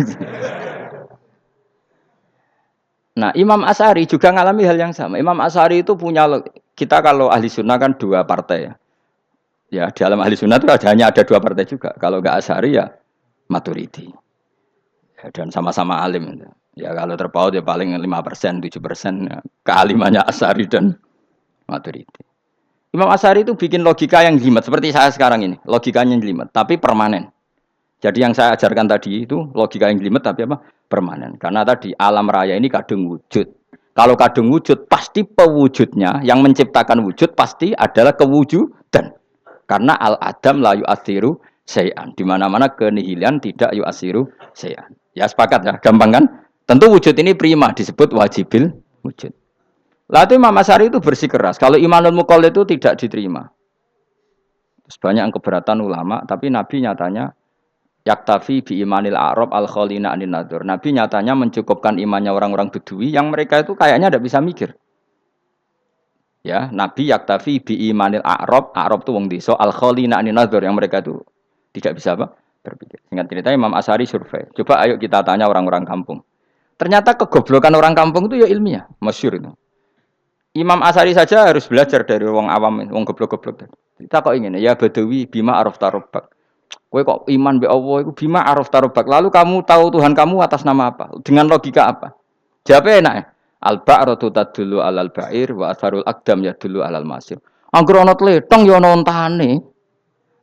Nah Imam Asy'ari juga ngalami hal yang sama. Imam Asy'ari itu punya kita kalau ahli sunnah kan dua partai ya. Ya dalam ahli sunnah itu hanya ada dua partai juga. Kalau nggak Asy'ari ya Maturidi. Ya, dan sama-sama alim. Ya kalau terpaut ya paling 5%, 7% ya. Kealimannya Asy'ari dan Maturidi. Imam Asy'ari itu bikin logika yang jelimet seperti saya sekarang ini, logikanya jelimet tapi permanen. Jadi yang saya ajarkan tadi itu logika yang jelimet tapi apa? Permanen. Karena tadi alam raya ini kadung wujud. Kalau kadung wujud pasti pewujudnya yang menciptakan wujud pasti adalah kewujudan. Karena al-adam la yu'atsiru syai'an. Di mana-mana kenihilan tidak yu'atsiru syai'an. Ya sepakat ya, gampang kan? Tentu wujud ini prima disebut wajibil wujud. Lalu Imam Asy'ari itu bersikeras. Kalau imanul muqall itu tidak diterima. Terus banyak yang keberatan ulama, tapi Nabi nyatanya yaktafi bi imanil a'rab al khalina anin nadur. Nabi nyatanya mencukupkan imannya orang-orang Bedui yang mereka itu kayaknya tidak bisa mikir. Ya, Nabi yaktafi bi imanil a'rab itu wong desa al khalina anin nadur yang mereka itu tidak bisa apa? Berpikir. Singkat cerita Imam Asy'ari survei. Coba ayo kita tanya orang-orang kampung. Ternyata kegoblokan orang kampung itu ya ilmiah, masyhur itu. Imam Asy'ari saja harus belajar dari wong awam, wong goblok-goblok. Kita kok ingin ya Badawi bima araf tarobak. Kowe kok iman be Allah itu bima araf tarobak. Lalu kamu tahu Tuhan kamu atas nama apa? Dengan logika apa? Jawabnya enak ya. Al-ba'ratu tadullu alal ba'ir wa atharul aqdam yadullu alal masir. Angger ana tletong ya ana ontane.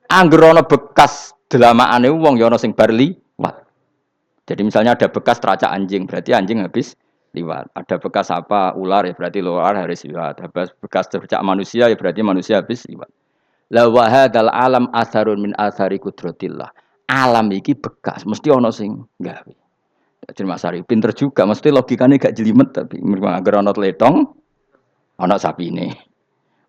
Angger ana bekas delamaane wong ya ana sing bar liwat. Jadi misalnya ada bekas teracak anjing, berarti anjing habis liwat. Ada bekas apa ular ya berarti ular harus liwat. Ada bekas tercak manusia ya berarti manusia habis liwat. La wa hadzal alam atharun min athari qudratillah. Alam iki bekas mesti ana sing gawe. Jadi Mas Ari pinter juga mesti logikanya gak jelimet tapi agar ana tletong ana sapine.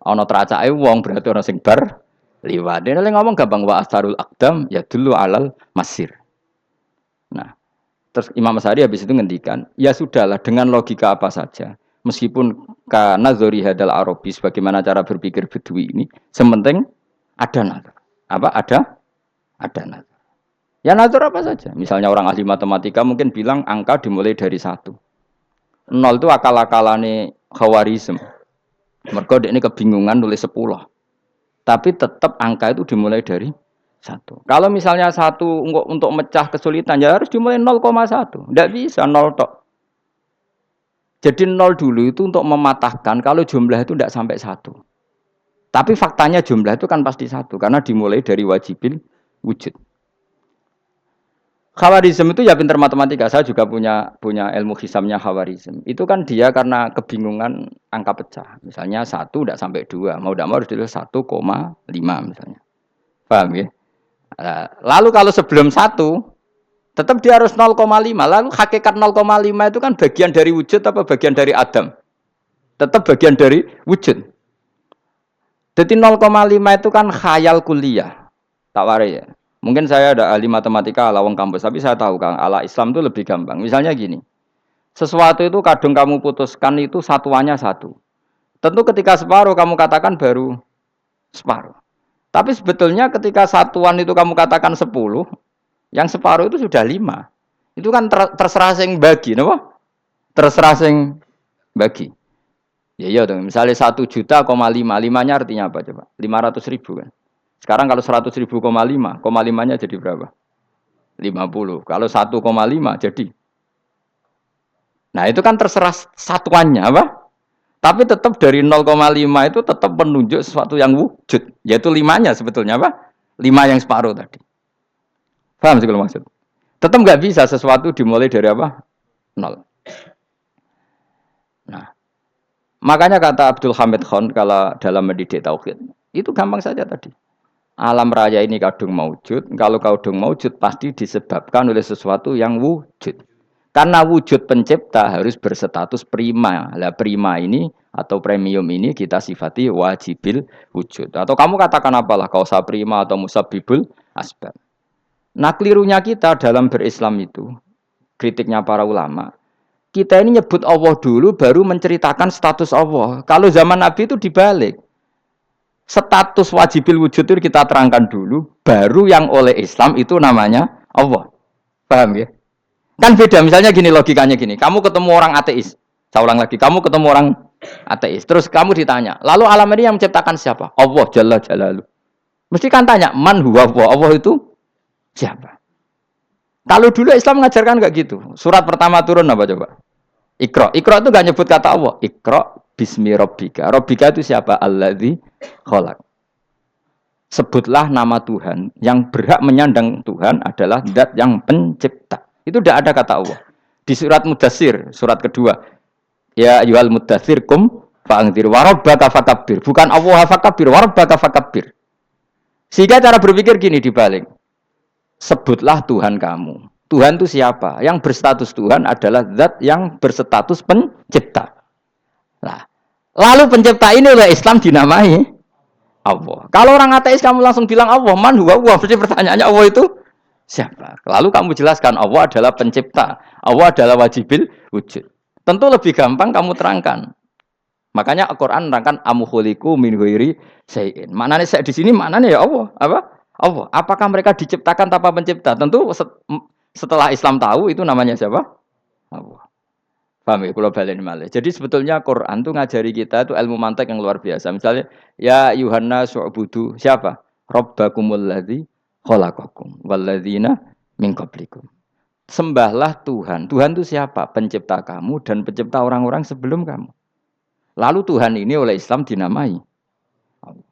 Ana teracake wong berarti ana sing bar liwat. Dene ngomong gampang wa atharul aqdam ya dulu alal masir. Nah, terus Imam Asy'ari habis itu ngendikan, ya sudahlah dengan logika apa saja. Meskipun karena zori hadal arabis bagaimana cara berpikir Bedui ini, sementing ada nazar. Apa ada nazar. Ya nazar apa saja. Misalnya orang ahli matematika mungkin bilang angka dimulai dari 1. 0 itu akal-akalane Khawarizm. Mergo dekne kebingungan nulis 10. Tapi tetap angka itu dimulai dari 1. Kalau misalnya 1 untuk mecah kesulitan ya harus dimulai 0,1. Tidak bisa 0 tok. Jadi 0 dulu itu untuk mematahkan kalau jumlah itu tidak sampai 1. Tapi faktanya jumlah itu kan pasti 1 karena dimulai dari wajibil wujud. Khawarizm itu ya pintar matematika. Saya juga punya ilmu hisamnya Khawarizm. Itu kan dia karena kebingungan angka pecah. Misalnya 1 tidak sampai 2. Mau tidak mau harus ditulis 1,5 misalnya. Paham ya? Lalu kalau sebelum 1 tetap dia harus 0,5. Lalu hakikat 0,5 itu kan bagian dari wujud apa bagian dari Adam? Tetap bagian dari wujud. Jadi 0,5 itu kan khayal kuliah. Tak warai ya. Mungkin saya ada ahli matematika ala wong kampus, tapi saya tahu Kang, ala Islam itu lebih gampang. Misalnya gini. Sesuatu itu kadang kamu putuskan itu satuannya 1. Tentu ketika separuh kamu katakan baru separuh. Tapi sebetulnya ketika satuan itu kamu katakan 10, yang separuh itu sudah 5. Itu kan terserah sing bagi, napa? Terserah sing bagi. Ya iya dong, misalnya 1 juta, 5, 5-nya artinya apa coba? 500.000 kan. Sekarang kalau 100.000, 5-nya jadi berapa? 50. Kalau 1,5 jadi. Nah itu kan terserah satuannya apa? Tapi tetap dari 0,5 itu tetap menunjuk sesuatu yang wujud, yaitu limanya sebetulnya apa? 5 yang separuh tadi. Paham sih kalau maksud? Tetap nggak bisa sesuatu dimulai dari apa? 0. Nah, makanya kata Abdul Hamid Khan kalau dalam mendidik tauhid, itu gampang saja tadi. Alam raya ini kadung maujud, kalau kadung maujud pasti disebabkan oleh sesuatu yang wujud. Karena wujud pencipta harus berstatus prima. Lah prima ini atau premium ini kita sifati wajibil wujud. Atau kamu katakan apalah kausa prima atau musabibul asbab. Nah kelirunya kita dalam berislam itu, kritiknya para ulama, kita ini nyebut Allah dulu baru menceritakan status Allah. Kalau zaman Nabi itu dibalik. Status wajibil wujud itu kita terangkan dulu, baru yang oleh Islam itu namanya Allah. Paham ya? Kan beda, misalnya gini logikanya gini, kamu ketemu orang ateis, saya ulang lagi, kamu ketemu orang ateis, terus kamu ditanya, lalu alam ini yang menciptakan siapa? Allah Jalla Jalaluh. Mesti kan tanya, man huwa Allah itu siapa? Kalau dulu Islam mengajarkan enggak gitu. Surat pertama turun apa coba? Iqra. Iqra itu enggak nyebut kata Allah. Iqra bismi rabbika. Rabbika itu siapa? Alladzi khalaq. Sebutlah nama Tuhan. Yang berhak menyandang Tuhan adalah zat yang pencipta. Itu tidak ada kata Allah. Di surat Mudatsir, surat kedua. Ya ayyuhal mudatsir kum fa'anzir wa rabbaka fakabbir. Bukan Allah fakabbir, wa rabbaka fakabbir. Sehingga cara berpikir gini dibalik. Sebutlah Tuhan kamu. Tuhan itu siapa? Yang berstatus Tuhan adalah zat yang berstatus pencipta. Nah, lalu pencipta ini oleh Islam dinamai Allah. Kalau orang ateis kamu langsung bilang Allah, man huwa Allah. Berarti pertanyaannya Allah itu siapa? Lalu kamu jelaskan Allah adalah pencipta. Allah adalah wajibil wujud. Tentu lebih gampang kamu terangkan. Makanya Al-Qur'an menerangkan amukhuliku min ghairi syai'in. Maknanya saya di sini maknanya ya Allah, apa? Allah. Apakah mereka diciptakan tanpa pencipta? Tentu setelah Islam tahu itu namanya siapa? Allah. Paham ya? Kalau balen malih. Jadi sebetulnya Quran tuh ngajari kita itu ilmu mantek yang luar biasa. Misalnya ya Yuhanna su'budu siapa? Rabbakumul ladzi khalaqakum walladzina min qablikum. Sembahlah Tuhan. Tuhan itu siapa? Pencipta kamu dan pencipta orang-orang sebelum kamu. Lalu Tuhan ini oleh Islam dinamai Allah.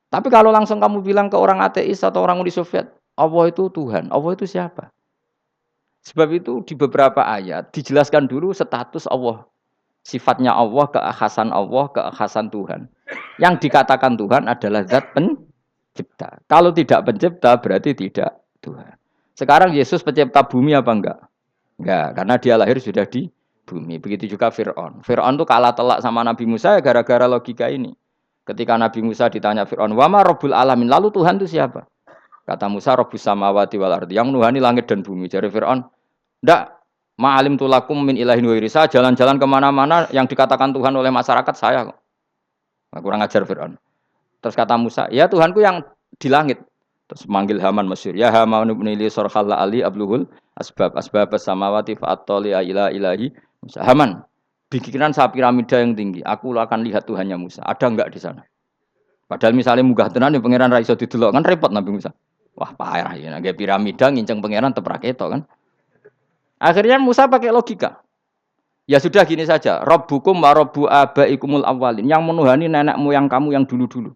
Tapi kalau langsung kamu bilang ke orang ateis atau orang Uni Soviet, Allah itu Tuhan. Allah itu siapa? Sebab itu di beberapa ayat dijelaskan dulu status Allah. Sifatnya Allah, keakhasan Tuhan. Yang dikatakan Tuhan adalah zat pencipta. Kalau tidak pencipta berarti tidak Tuhan. Sekarang Yesus pencipta bumi apa enggak? Enggak, karena dia lahir sudah di bumi. Begitu juga Fir'aun. Fir'aun itu kalah telak sama Nabi Musa gara-gara logika ini. Ketika Nabi Musa ditanya Fir'aun, "Wa ma rabbul alamin?" Lalu Tuhan itu siapa? Kata Musa, "Rabbus samawati wal ardi." Yang nuhani langit dan bumi. Jadi Fir'aun, "Ndak, ma'alim tulakum min ilahin wairi." Saya jalan-jalan kemana-mana yang dikatakan Tuhan oleh masyarakat saya kok. Kurang ajar Fir'aun. Terus kata Musa, "Ya Tuhanku yang di langit." Terus manggil Haman Mesir, "Ya Haman ibn li sarhal ali abluhul asbab samawati fa'attali ila ilahi Musa." Haman, bikinan saya piramida yang tinggi. Aku akan lihat Tuhannya Musa. Ada enggak di sana? Padahal misalnya munggah tenan ya pangeran ra iso didelok kan repot Nabi Musa. Wah, parah ya nggak piramida nginceng pangeran tetep ra ketok kan. Akhirnya Musa pakai logika. Ya sudah gini saja, Rabbukum wa rabbu abaikumul awwalin. Yang menuhani nenek moyang kamu yang dulu-dulu.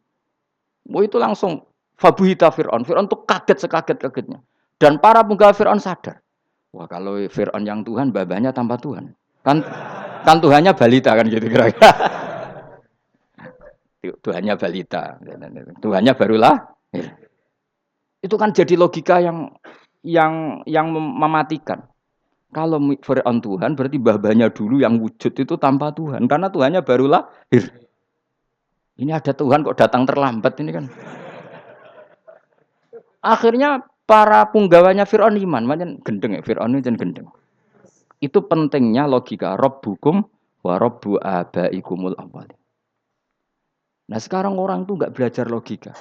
Oh itu langsung fabuhita Fir'aun. Fir'aun tuh kaget sekaget-kagetnya. Dan para penggawa Fir'aun sadar. Wah kalau Fir'aun yang Tuhan, babanya tanpa Tuhan. Kan Tuhannya balita kan gitu kira-kira. Tuhannya balita. Tuhannya barulah. Itu kan jadi logika yang mematikan. Kalau Fir'aun Tuhan berarti babanya dulu yang wujud itu tanpa Tuhan. Karena Tuhannya baru lahir. Ini ada Tuhan kok datang terlambat ini kan. Akhirnya para punggawanya Fir'aun iman. Macam gendeng ya, Fir'aun itu gendeng. Itu pentingnya logika. Rabbukum wa rabbu abaikumul awwalin. Nah sekarang orang tuh nggak belajar logika.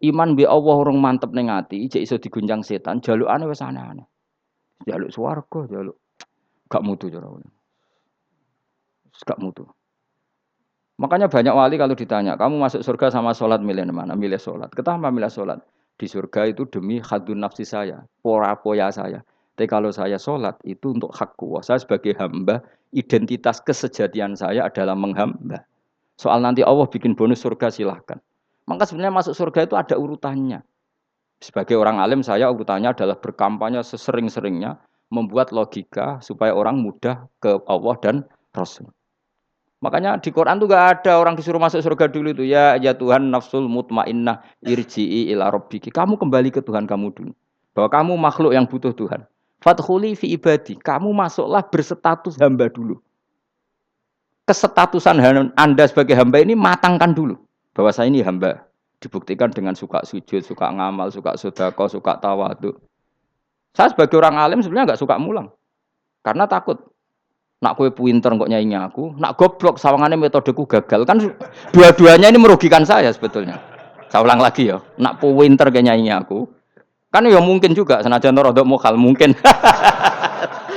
Iman bi Allah orang mantep ning ati, jek iso diguncang setan, jalukane wis aneh-aneh. Jaluk swarga, jaluk gak mutu cara ngono. Gak mutu. Makanya banyak wali kalau ditanya, kamu masuk surga sama sholat milih mana? Milih sholat. Kenapa milih sholat? Di surga itu demi khadun nafsi saya, poya saya. Tapi kalau saya sholat itu untuk hakku. Saya sebagai hamba, identitas kesejatian saya adalah menghamba. Soal nanti Allah bikin bonus surga silahkan. Maka sebenarnya masuk surga itu ada urutannya. Sebagai orang alim saya urutannya adalah berkampanye sesering-seringnya, membuat logika supaya orang mudah ke Allah dan Rasul. Makanya di Quran tuh gak ada orang disuruh masuk surga dulu itu. Ya Tuhan nafsul mutmainnah irji'i ila rabbiki. Kamu kembali ke Tuhan kamu dulu. Bahwa kamu makhluk yang butuh Tuhan. Fadkhuli fi ibadi. Kamu masuklah berstatus hamba dulu. Kesetatusan Anda sebagai hamba ini matangkan dulu. Bahwa saya ini hamba. Dibuktikan dengan suka sujud, suka ngamal, suka sedekah, suka tawadhu. Saya sebagai orang alim sebenarnya nggak suka mulang. Karena takut. Nak kue pinter kok nyai aku, nak goblok sawangannya metodeku gagal. Kan dua-duanya ini merugikan saya sebetulnya. Saya ulang lagi ya. Nak pinter kayak nyai aku. Kan ya mungkin juga senajan rodok mokal mungkin.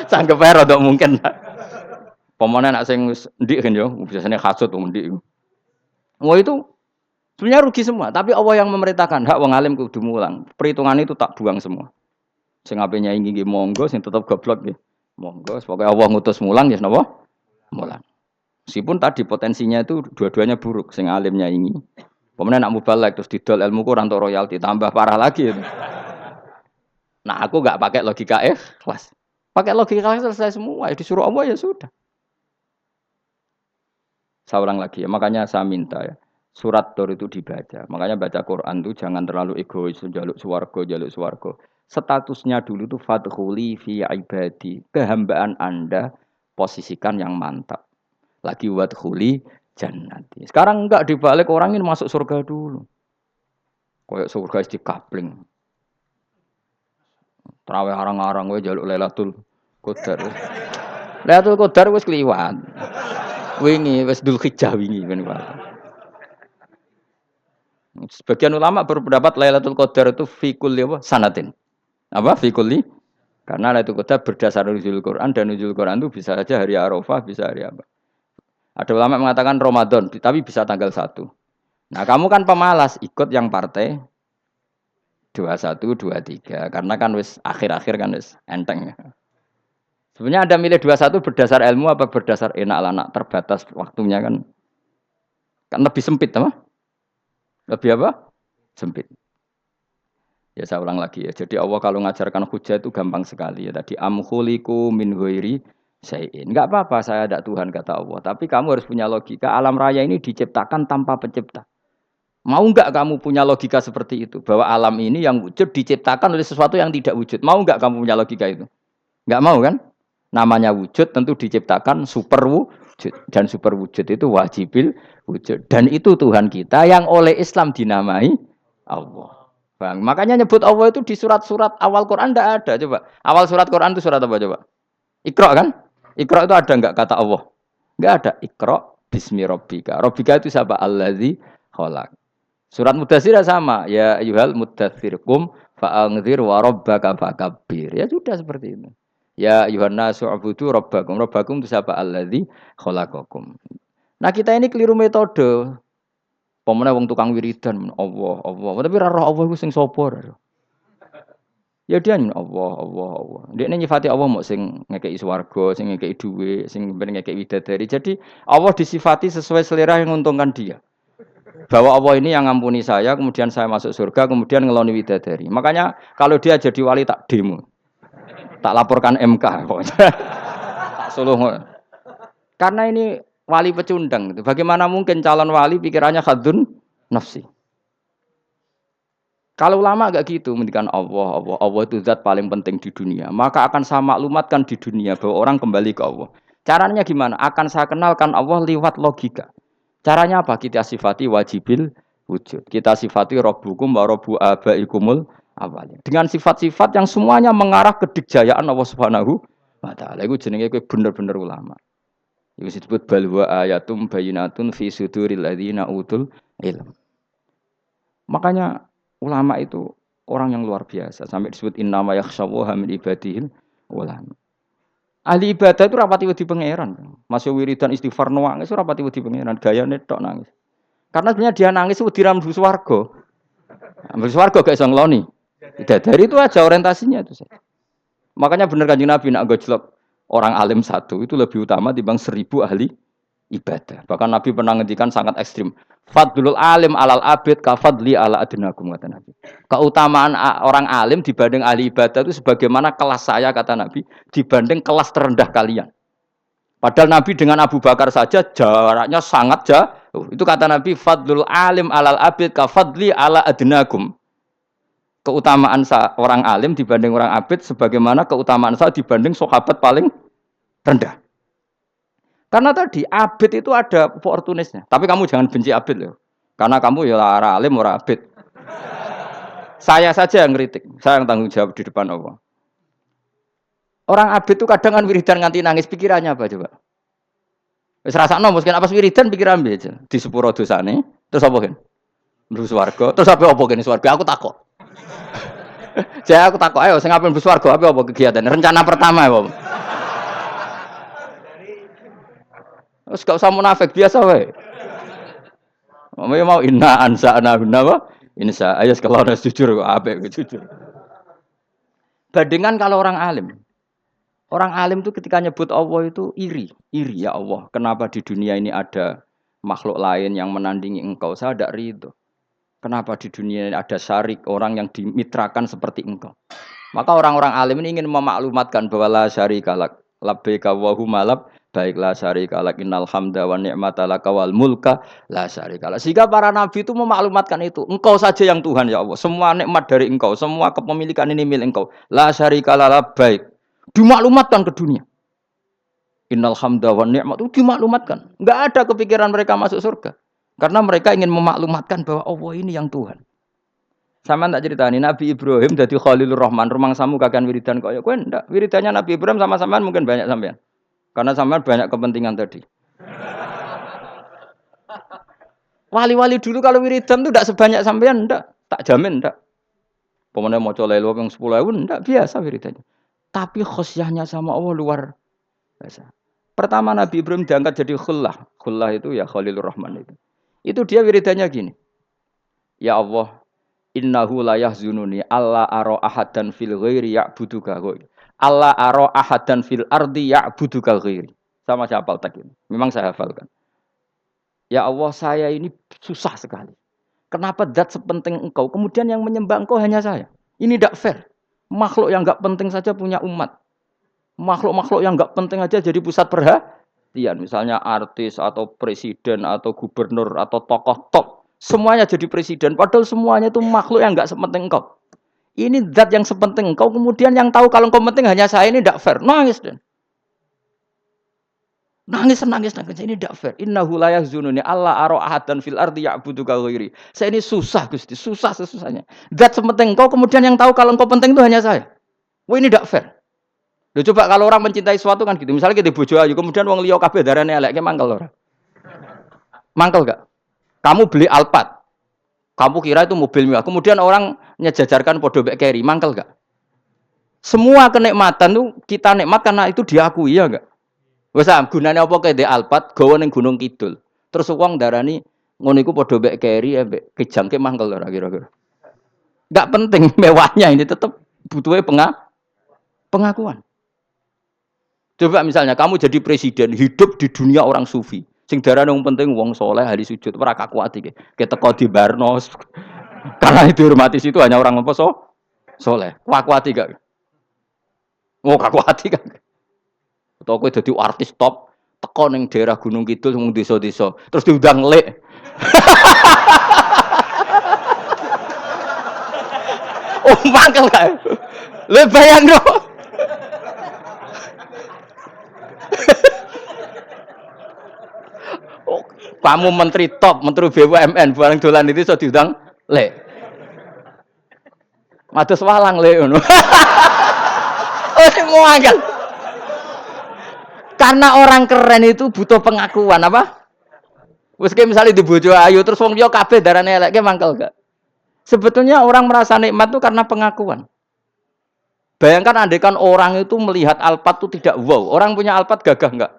Sanggep ae rodok mungkin. Pemane nak sing ndik kan yo, biasanya hasud wong ndik. Wah itu sebenarnya rugi semua, tapi Allah yang memerintahkan hak wong alim kudu mulang. Perhitungan itu tak buang semua. Sing ape nyai nggih monggo, sing tetep goblok nggih. Monggo, semoga Allah ngutus mulang ya napa? Mulang. Meskipun tadi potensinya itu dua-duanya buruk, sing alimnya ini. Pemenang nak mubalek terus didol ilmu ku ranto royalti tambah parah lagi. Nah, aku enggak pakai logika kelas. Pakai logika selesai semua, ya disuruh Allah ya sudah. Saya ulang lagi ya, makanya saya minta ya, surat Tur itu dibaca. Makanya baca Quran itu jangan terlalu egois, jaluk swarga. Statusnya dulu itu fadkhuli fi ibadi. Kehambaan Anda posisikan yang mantap. Lagi wadkhuli jannati. Sekarang enggak dibalik orang ini masuk surga dulu. Kayak surga di kapling. Terawih arang-arang we jaluk Lailatul Qadar. Lailatul Qadar wis kliwat. Wingi wis Dzulhijjah wingi ben sebagian ulama berpendapat Lailatul Qadar itu fi kulli sanatin. Apa fi kulli? Karena Lailatul Qadar berdasar nuzul Quran dan nuzul Quran itu bisa saja hari Arafah, bisa hari apa. Ada ulama mengatakan Ramadan, tapi bisa tanggal 1. Nah, kamu kan pemalas ikut yang partai 21, 23 karena kan wis akhir-akhir kan wis enteng. Sebenarnya Anda milih 21 berdasar ilmu apa berdasar enak anak terbatas waktunya kan? Kan lebih sempit apa? Lebih apa? Sempit. Ya saya ulang lagi ya. Jadi Allah kalau ngajarkan hujah itu gampang sekali ya. Tadi amkhuliku min ghairi syai'in. Enggak apa-apa saya ada Tuhan kata Allah, tapi kamu harus punya logika. Alam raya ini diciptakan tanpa pencipta. Mau enggak kamu punya logika seperti itu? Bahwa alam ini yang wujud diciptakan oleh sesuatu yang tidak wujud. Mau enggak kamu punya logika itu? Enggak mau kan? Namanya wujud tentu diciptakan super wujud. Dan super wujud itu wajibil wujud. Dan itu Tuhan kita yang oleh Islam dinamai Allah. Bang, makanya nyebut Allah itu di surat-surat awal Quran tidak ada. Coba. Awal surat Quran itu surat apa coba? Iqra kan? Iqra itu ada enggak kata Allah? Enggak ada. Iqra bismi rabbika. Rabbika itu siapa? Allazi khalaq. Surat Mudatsir sama. Ya ayyuhal mudatsir qum fa'anzir wa rabbaka fakabbir. Ya sudah seperti itu. Ya Yuhanna su'budu rabbakum. Rabbakum itu siapa? Alladzi khalaqakum. Nah kita ini keliru metode. Pemene wong tukang wiridan Allah. Tapi ora roh Allah iku sing sapa? Ya dia Allah. Dia nyifati Allah mau sing ngekeki swarga, sing ngekeki dhuwit, sing ben ngekeki widadari. Jadi Allah disifati sesuai selera yang menguntungkan dia. Bahwa Allah ini yang ngampuni saya, kemudian saya masuk surga, kemudian ngeloni widadari. Makanya kalau dia jadi wali tak demo. Tak laporkan MK tak suluh. Karena ini wali pecundang. Bagaimana mungkin calon wali pikirannya khadun nafsi? Kalau ulama agak gitu, mendikan Allah itu zat paling penting di dunia. Maka akan saya maklumatkan di dunia bahwa orang kembali ke Allah. Caranya gimana? Akan saya kenalkan Allah lewat logika. Caranya apa? Kita sifati wajibil wujud. Kita sifati rabbukum wa rabbu abaikumul awalnya. Dengan sifat-sifat yang semuanya mengarah ke dikjayaan Allah Subhanahu wa taala. Iku jenenge kowe bener-bener ulama. Iku disebut bal wa ayatum bayyinatun fi suduril ladzina utul ilm. Makanya ulama itu orang yang luar biasa sampai disebut innama yakhshawaha min ibadihil ulama. Ahli ibadah itu rapati wedi pangeran. Masih wiridan istighfar nangis rapati wedi pangeran, gayane tok nangis. Karena sebenarnya dia nangis wedi ra mlebu swarga. Mlebu swarga gak iso ngloni. Dari itu aja orientasinya itu saja. Makanya bener Kanjeng Nabi nak gojlok orang alim satu itu lebih utama dibanding 1000 ahli ibadah. Bahkan Nabi pernah ngendikan sangat ekstrim. Fadlul alim alal abid kafadli ala adnakum kata Nabi. Keutamaan orang alim dibanding ahli ibadah itu sebagaimana kelas saya kata Nabi dibanding kelas terendah kalian. Padahal Nabi dengan Abu Bakar saja jaraknya sangat jauh. Itu kata Nabi fadlul alim alal abid kafadli ala adnakum. Keutamaan orang alim dibanding orang abid sebagaimana keutamaan saya dibanding sahabat paling rendah. Karena tadi abid itu ada opportunisnya. Tapi kamu jangan benci abid loh. Karena kamu ya orang alim, orang abid. Saya saja yang kritik. Saya yang tanggung jawab di depan Allah. Orang abid itu kadang kan wiridan nganti nangis. Pikirannya apa coba? Wis rasakno mungkin apa wiridan pikiran aja. Di sepuro dosane. Terus apa kan? Mlebu swarga. Terus apa kene swarga? Aku takok. Jadi aku takok, ayo sing ape mlebu swarga apa kegiatan? Rencana pertama apa? Terus gak usah munafik biasa wae. Mau inna ansa'na apa? Insa ayas kalau harus jujur kok apik jujur. Bandingan kalau orang alim. Orang alim itu ketika nyebut Allah itu iri ya Allah. Kenapa di dunia ini ada makhluk lain yang menandingi engkau? Saya tidak ridho. Kenapa di dunia ini ada syarik orang yang dimitrakan seperti engkau? Maka orang-orang alim ini ingin memaklumatkan bahwa la syarika lak labbaika wa huma lab baiklah syarika lak innal hamda wa ni'mata laka wal mulka la syarika lak. Sehingga para nabi itu memaklumatkan itu. Engkau saja yang Tuhan ya Allah. Semua nikmat dari engkau, semua kepemilikan ini milik engkau. La syarika lak baik. Dimaklumatkan ke dunia. Innal hamda wa ni'mat itu dimaklumatkan. Enggak ada kepikiran mereka masuk surga. Karena mereka ingin memaklumatkan bahwa Allah ini yang Tuhan. Sama tak ceritani Nabi Ibrahim jadi Khalilur Rahman, rumang samu kakan wiridan kaya kowe ndak. Wiridannya Nabi Ibrahim sama sampean mungkin banyak sampean. Karena sampean banyak kepentingan tadi. Wali-wali dulu kalau wiridan itu ndak sebanyak sampean ndak, tak jamin ndak. Pemene maca lelo ping 10.000 ndak biasa wiridannya. Tapi khosyahnya sama Allah luar biasa. Pertama Nabi Ibrahim diangkat jadi khullah. Khullah itu ya Khalilur Rahman itu. Itu dia wiridannya gini. Ya Allah, innahu la yahzununi alla ara ahadan fil ghairi ya'buduka ghairi. Alla ara ahadan fil ardi ya'buduka ghairi. Sama saya hafal tak ini. Memang saya hafalkan. Ya Allah, saya ini susah sekali. Kenapa zat sepenting engkau, kemudian yang menyembah engkau hanya saya? Ini tidak fair. Makhluk yang enggak penting saja punya umat. Makhluk-makhluk yang enggak penting aja jadi pusat perhatian. Misalnya artis atau presiden atau gubernur atau tokoh top. Semuanya jadi presiden. Padahal semuanya itu makhluk yang enggak sepenting engkau. Ini zat yang sepenting engkau. Kemudian yang tahu kalau engkau penting hanya saya, ini tidak fair. Nangis dan nangis. Ini tidak fair. Innahu la yahzununi alla ara ahadan fil ardi ya'buduka ghairi. Saya ini susah Gusti. Susah sesusahnya. Zat sepenting engkau. Kemudian yang tahu kalau engkau penting itu hanya saya. Wah ini tidak fair. Loh, coba kalau orang mencintai sesuatu kan gitu. Misalnya kita bojo ayu, kemudian wong liya kabeh darane elek, mangkel ora? Mangkel gak? Kamu beli Alphard. Kamu kira itu mobil mewah. Kemudian orang nyejajarkan podo mek keri, mangkel gak? Semua kenikmatan tuh kita nikmat karena itu diakui ya enggak? Wes gunane apa kae ndek Alphard gawa ning Gunung Kidul. Terus wong darani ngono iku podo mek keri ambek kejangke mangkel ora kira-kira. Enggak penting mewahnya ini tetap butuhnya pengakuan. Coba misalnya kamu jadi presiden, hidup di dunia orang sufi. Sing darane wong penting wong soleh ahli sujud ora kakuati iki. Keteko di Barnos. Karena itu dihormati situ hanya orang apa soleh. Kakuati gak? Oh kakuati kan. Atau kowe dadi artis top teko ning daerah Gunung Kidul mung desa-desa, terus diundang lek. Oh mangkel kae. Le bayangno. Kamu menteri top, menteri BUMN, barang dolan itu iso diundang le. Mados walang le ngono. Oh, semua kan. Karena orang keren itu butuh pengakuan apa? Wes misalnya di bojo ayu terus wong liya kabeh darane elek mangkel gak? Sebetulnya orang merasa nikmat itu karena pengakuan. Bayangkan andekan orang itu melihat Alphard itu tidak wow. Orang punya Alphard gagah enggak?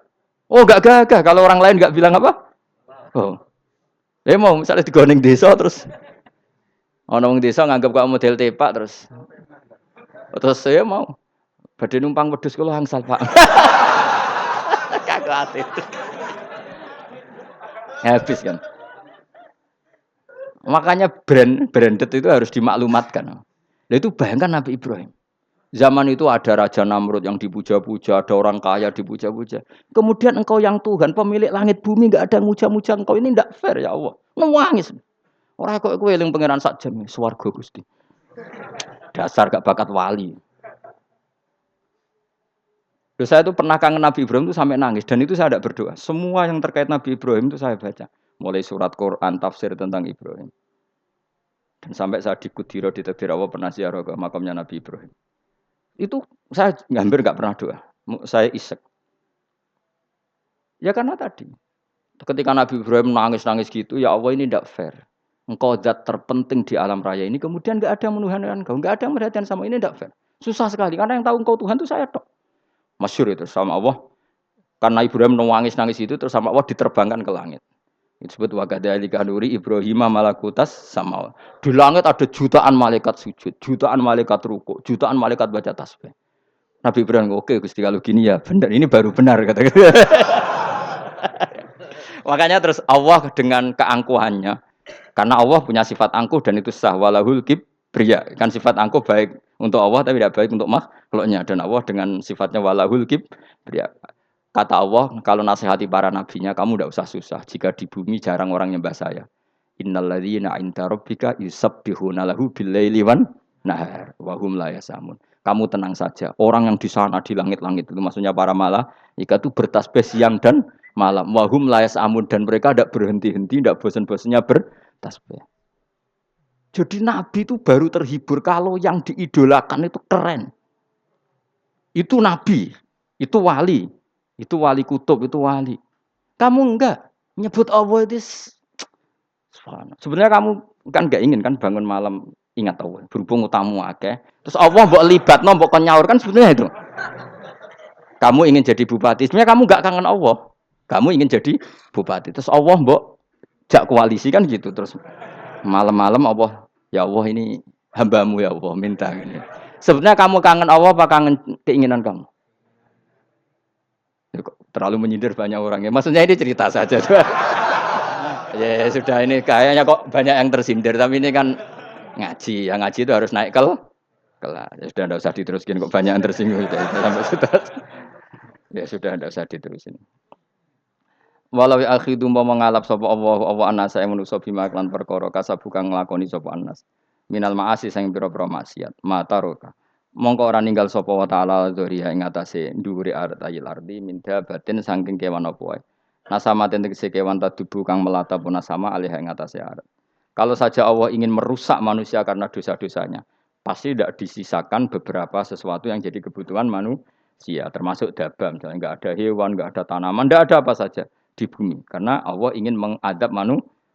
Oh, enggak gagah kalau orang lain enggak bilang apa? Oh. Mau misalnya di Gunung desa terus orang desa nganggap kamu model tepak terus saya mau Badhe numpang wedhus kula angsal, Pak. Kagak ati. Habis kan. Makanya branded itu harus dimaklumatkan. Nah itu bayangkan Nabi Ibrahim. Zaman itu ada Raja Namrud yang dipuja-puja, ada orang kaya dipuja-puja. Kemudian engkau yang Tuhan, pemilik langit bumi, enggak ada muja-muja engkau. Ini enggak fair ya Allah. Nangis. Orang kok kowe eling pangeran sak jam, swarga Gusti. Dasar gak bakat wali. Loh, saya itu pernah kangen Nabi Ibrahim itu sampai nangis dan itu saya tidak berdoa. Semua yang terkait Nabi Ibrahim itu saya baca. Mulai surat Quran, tafsir tentang Ibrahim. Dan sampai saya di Kudiro di Takdir Allah pernah ziarah ke makamnya Nabi Ibrahim. Itu saya hampir nggak pernah doa. Saya isek. Ya karena tadi. Ketika Nabi Ibrahim nangis-nangis gitu, ya Allah ini tidak fair. Engkau zat terpenting di alam raya ini, kemudian nggak ada menuhankan engkau, nggak ada merhatian sama ini tidak fair. Susah sekali, karena yang tahu engkau Tuhan itu saya tok. Masyhur itu sama Allah. Karena Ibrahim nangis-nangis itu, terus sama Allah diterbangkan ke langit. Itu disebut wakadzalika nuri Ibrahim malakutas sama. Di langit ada jutaan malaikat sujud, jutaan malaikat ruku, jutaan malaikat baca tasbih. Nabi Ibrahim, oke Gusti kalau gini ya benar, ini baru benar kata. Makanya terus Allah dengan keangkuhannya, karena Allah punya sifat angkuh dan itu sah walahul kibriya. Kan sifat angkuh baik untuk Allah tapi tidak baik untuk makhluknya, dan Allah dengan sifatnya walahul kibriya. Kata Allah, kalau nasihati para nabinya, kamu tidak usah susah. Jika di bumi jarang orang nyembah saya. Innalladzina 'inda rabbika yusabbihuna lahu bil-laili wan nahar wa hum la yasamun. Kamu tenang saja. Orang yang di sana di langit-langit itu maksudnya para malaikat itu bertasbih siang dan malam. Wa hum la yasamun, dan mereka tidak berhenti-henti, tidak bosan-bosannya bertasbih. Jadi nabi itu baru terhibur kalau yang diidolakan itu keren. Itu nabi, itu wali. Itu wali kutub, itu wali. Kamu enggak nyebut Allah itu sebenarnya kamu kan enggak ingin kan bangun malam ingat Allah. Berhubung utamu akeh. Terus Allah mbok libatno, mbok kon nyaur kan sebenarnya itu. Kamu ingin jadi bupati, sebenarnya kamu enggak kangen Allah. Kamu ingin jadi bupati. Terus Allah mbok jak koalisi kan gitu. Terus malam-malam Allah, ya Allah ini hambamu ya Allah, minta ini. Sebenarnya kamu kangen Allah apa kangen keinginan kamu? Terlalu menyindir banyak orang ya. Maksudnya ini cerita saja. Ya sudah, ini kayaknya kok banyak yang tersindir. Tapi ini kan ngaji. Yang ngaji itu harus naik kelas. Ya sudah, tidak usah diteruskin. Kok banyak yang tersinggung. Sampai sudah. Ya sudah, tidak usah diterusin. Walau akhidu mau mengalap sapa Allah anasa yang manusa bima klan perkara kasabu kang nglakoni sapa anas. Minal maasi sing pira-pira maksiat. Mataroka. Mongko ora ninggal sapa wa taala dzuriya ing atase dhuwure artayil ardi minda batin saking kewan apa wae. Nasama tegese kewan tadubu kang melata pun sama alih ing atase arat. Kalau saja Allah ingin merusak manusia karena dosa-dosanya, pasti tidak disisakan beberapa sesuatu yang jadi kebutuhan manusia, termasuk dabam, misalnya enggak ada hewan, enggak ada tanaman, enggak ada apa saja di bumi karena Allah ingin mengadab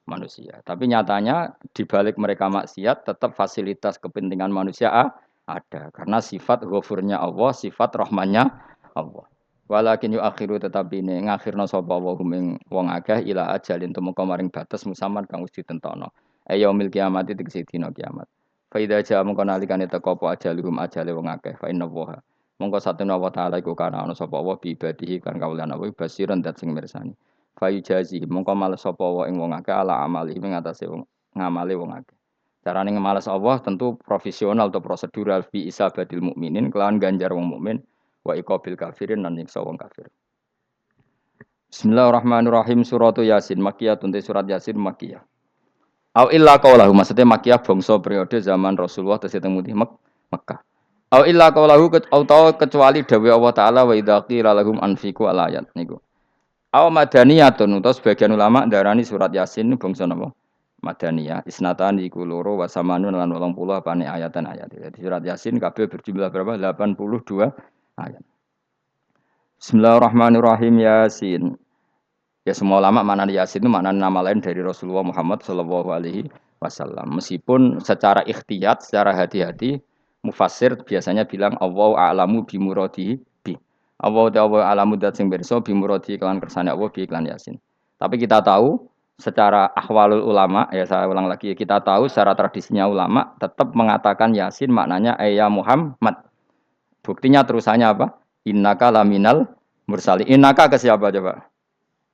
manusia. Tapi nyatanya di balik mereka maksiat tetap fasilitas kepentingan manusia ada karena sifat ghafurnya Allah, sifat rahmannya Allah. Walakin akhiru tetapi ini ngakhirna sapa wa hum wong akeh ila ajalin tumeka maring batas musaman kang wis ditentono. Yaumil kiamat tegese dina kiamat. Fa idza jaa mongko nalikane teka apa ajaluhum ajale wong akeh fa inna wa mongko satuna wa taala iku kana ana sapa wa bi ibadihi kan kawulan apa basiran dat sing mirsani. Fa yujazi mongko males sapa wa ing wong akeh ala amali ing atase wong ngamale wong akeh. Carane ngemales Allah tentu profesional atau prosedural fi isabatil mukminin kelawan ganjar wong mukmin wa iqabil kafirin lan nyiksa wong kafir. Bismillahirrahmanirrahim surat Yasin Makkiyah tunte surat Yasin Makkiyah. Au illa qaulahu maksudnya Makkiyah bangsa periode zaman Rasulullah tesih teng Mekah. Au illa qaulahu kecuali dawuh Allah taala wa idza qila lahum anfiqu alayat niku. Au madaniyatun utawa sebagian ulama ndarani surat Yasin bangsa napa? Madaniyah isnatan iku loro wa samanun lan 80 apane ayatan ayat. Jadi surat Yasin kabeh berjumlah berapa? 82 ayat. Bismillahirrahmanirrahim Yasin. Ya semua ulama makna Yasin itu makna nama lain dari Rasulullah Muhammad sallallahu alaihi wasallam. Meskipun secara ikhtiyat, secara hati-hati mufassir biasanya bilang Allahu a'lamu bi muradihi bi. Allahu a'lamu dat sing pirsa bi muradihi kelan kersane Allah bi iklan Yasin. Tapi kita tahu secara ahwalul ulama, ya saya ulang lagi, kita tahu secara tradisinya ulama tetap mengatakan Yasin maknanya ya Muhammad. Buktinya terusannya apa? Innaka laminal mursalin. Innaka ke siapa coba?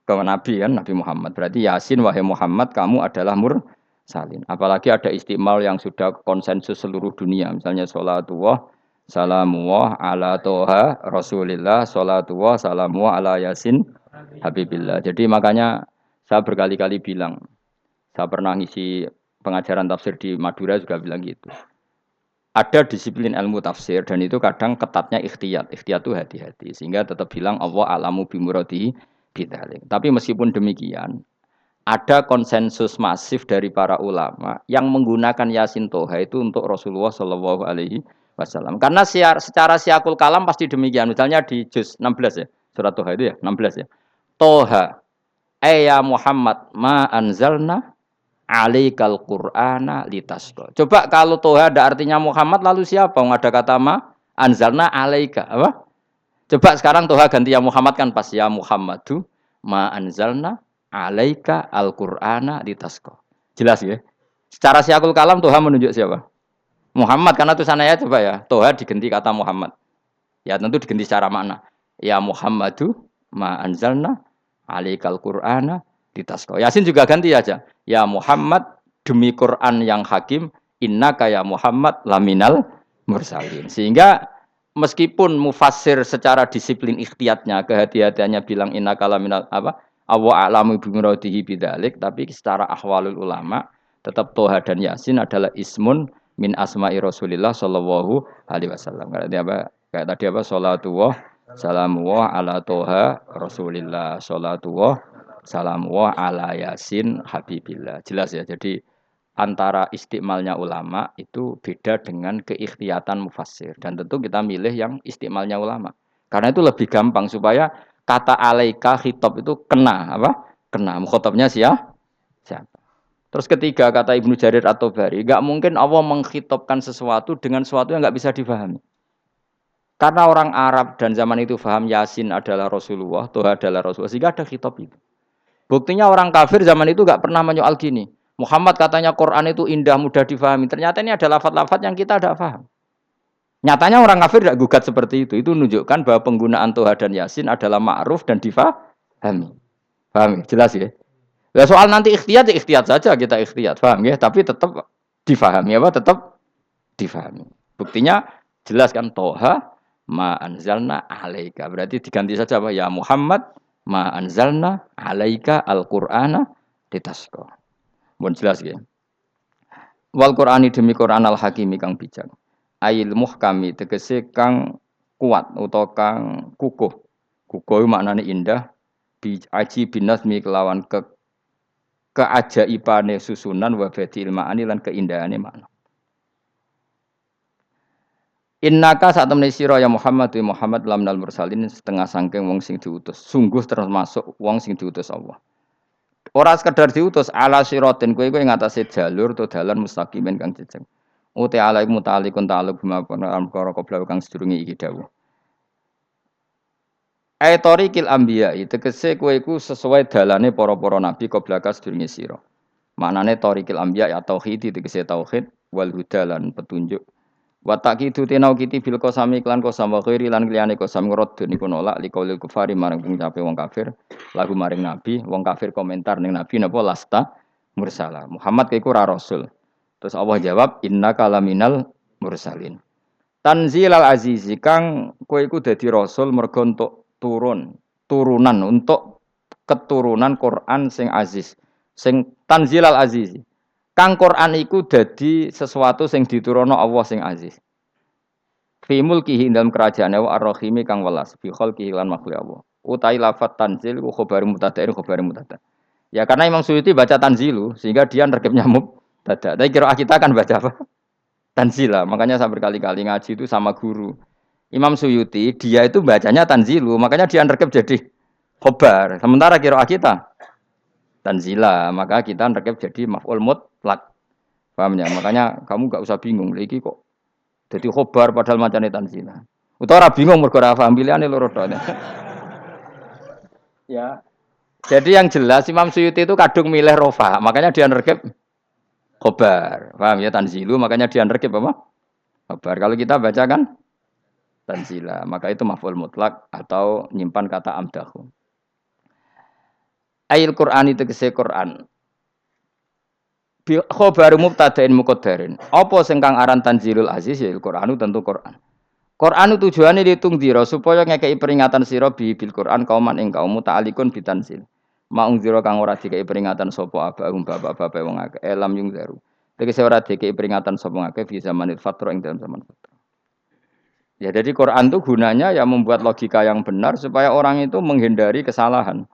Ke Nabi kan, Nabi Muhammad. Berarti Yasin wahai Muhammad kamu adalah mursalin. Apalagi ada istimal yang sudah konsensus seluruh dunia. Misalnya sholatullah, salamullah ala toha rasulillah, sholatullah, salamullah ala Yasin habibillah. Jadi makanya saya berkali-kali bilang, saya pernah ngisi pengajaran tafsir di Madura juga bilang gitu. Ada disiplin ilmu tafsir dan itu kadang ketatnya ikhtiyat. Ikhtiyat itu hati-hati. Sehingga tetap bilang Allah alamu bimuradihi bidzalik. Tapi meskipun demikian, ada konsensus masif dari para ulama yang menggunakan Yasin Toha itu untuk Rasulullah Shallallahu Alaihi Wasallam. Karena secara siakul kalam pasti demikian. Misalnya di juz 16 ya, surat Toha itu ya, 16 ya. Toha, ya Muhammad, ma anzalna alaikal Qur'ana litasqa. Coba kalau Toha ada artinya Muhammad lalu siapa? Ada kata ma anzalna alaika apa? Coba sekarang Toha ganti ya Muhammad kan pas ya Muhammadu ma anzalna alaika al-Qur'ana litasqa. Jelas ya? Secara siakul kalam Toha menunjuk siapa? Muhammad karena tulisannya coba ya. Toha diganti kata Muhammad. Ya tentu diganti secara makna. Ya Muhammadu ma anzalna alaikal Qur'ana litasqa. Yasin juga ganti aja. Ya Muhammad demi Quran yang hakim, innaka ya Muhammad laminal mursalin. Sehingga meskipun mufassir secara disiplin ikhtiyatnya, kehati-hatiannya bilang innaka laminal apa? Awa a'lamu bimuradihi bidzalik, tapi secara ahwalul ulama tetap Toha dan Yasin adalah ismun min asma'i Rasulillah sallallahu alaihi wasallam. Kayak tadi apa? Salatullah salamullah ala Toha Rasulillah salatullah salamullah ala Yasin habibillah. Jelas ya. Jadi antara istimalnya ulama itu beda dengan keikhtiyatan mufassir. Dan tentu kita milih yang istimalnya ulama. Karena itu lebih gampang supaya kata alaika khitab itu kena apa? Kena. Mukhatabnya siapa? Terus ketiga kata Ibnu Jarir At-Tabari, enggak mungkin Allah mengkhitabkan sesuatu dengan sesuatu yang enggak bisa difahami. Karena orang Arab dan zaman itu paham Yasin adalah Rasulullah, Toha adalah Rasulullah, sehingga ada khitab itu. Buktinya orang kafir zaman itu enggak pernah menyoal gini. Muhammad katanya Quran itu indah, mudah difahami. Ternyata ini ada lafaz-lafaz yang kita tidak paham. Nyatanya orang kafir tidak gugat seperti itu. Itu menunjukkan bahwa penggunaan Toha dan Yasin adalah ma'ruf dan difahami. Paham ya? Jelas ya? Ya soal nanti ikhtiyat saja kita ikhtiyat, paham ya? Tapi tetap difahami apa? Tetap difahami. Buktinya jelas kan Toha ma anzalna alaika. Berarti diganti saja apa? Ya Muhammad ma anzalna alaika al-Qur'ana litasqa. Mun jelas ya. Wal Qur'ani demi Qur'an al-Hakimi kang bijak. Ail muhkami tegese kang kuat utawa kang kukuh. Kukuh maknane indah bi aji binasmi kelawan keajaibane susunan wa badil ma'ani lan keindahane makna. Innaka saat temene sira ya Muhammad wa Muhammad lamnal mursalin setengah sangking wong sing diutus. Sungguh termasuk wong sing diutus Allah. Ora sekedar diutus ala siratin kowe ing atase jalur to dalan mustaqimin kang jejeg. Uti alaikum ta'alikun ta'aluk bima perkara qabla kang sedurunge iki dawuh. Aitorikil anbiya tegese kowe iku sesuai dalane para-para nabi qabla sedurunge sira. Maknane torikil anbiya ya tauhid tegese tauhid wal huda lan petunjuk. Wa taqidu tinau kiti bil qasami klan qasam wa ghairi lan liyane qasam ngrad niku nolak liqaulil kufari marang pengucape wong kafir lagu maring nabi wong kafir komentar ning nabi napa lasta mursala Muhammad iku ora rasul. Terus Allah jawab innaka laminal mursalin. Tanzilal azizi kang kowe iku dadi rasul mergo entuk turunan untuk keturunan Quran sing aziz sing tanzilal azizi. Kang Quran iku dadi sesuatu sing diturunno Allah sing aziz. Fi mulkihi dalam kerajaane wa ar-rahimi kang welas fi khalqihi lan makhluk Allah. Utai lafat tanzil ku khabar mubtada'in khabar mubtada'. Ya karena Imam Suyuti baca tanzilu sehingga dia nerkepnya mubtada'. Tapi kira kita akan baca apa? Tanzila. Makanya saya berkali-kali ngaji itu sama guru. Imam Suyuti dia itu bacanya tanzilu, makanya dia nerkep jadi khabar. Sementara kira kita tanzila, maka kita nerkep jadi maf'ul mutlak. Paham ya? Makanya kamu enggak usah bingung iki kok dadi khobar padahal macane tanzila. Utawa ora bingung mergo ora paham pilihane loro tok. Ya. Jadi yang jelas Imam Suyuti itu kadung milih rofa, makanya dia nerkep khobar. Paham ya tanzilu makanya dia nerkep apa? Khobar. Kalau kita baca kan tanzila. Maka itu maf'ul mutlak atau nyimpan kata amdahu. Ail Qur'an itu kese Qur'an. Bi khabaru mubtada'in muqaddarin. Apa sing kang aran tanzilul aziz ya Qur'anu tentu Qur'an. Qur'anu tujuane ditung dira supaya ngekeki peringatan sira bil Qur'an kauman ing kaum muta'alikun bitanzil. Maung dira kang ora dikeki peringatan sapa abahum bapak-bapak wong akeh elam yung zaru. Tegese ora dikeki peringatan sapa akeh fi zamanil fatra ing dalam zaman fatra. Ya jadi Quran itu gunanya ya membuat logika yang benar supaya orang itu menghindari kesalahan.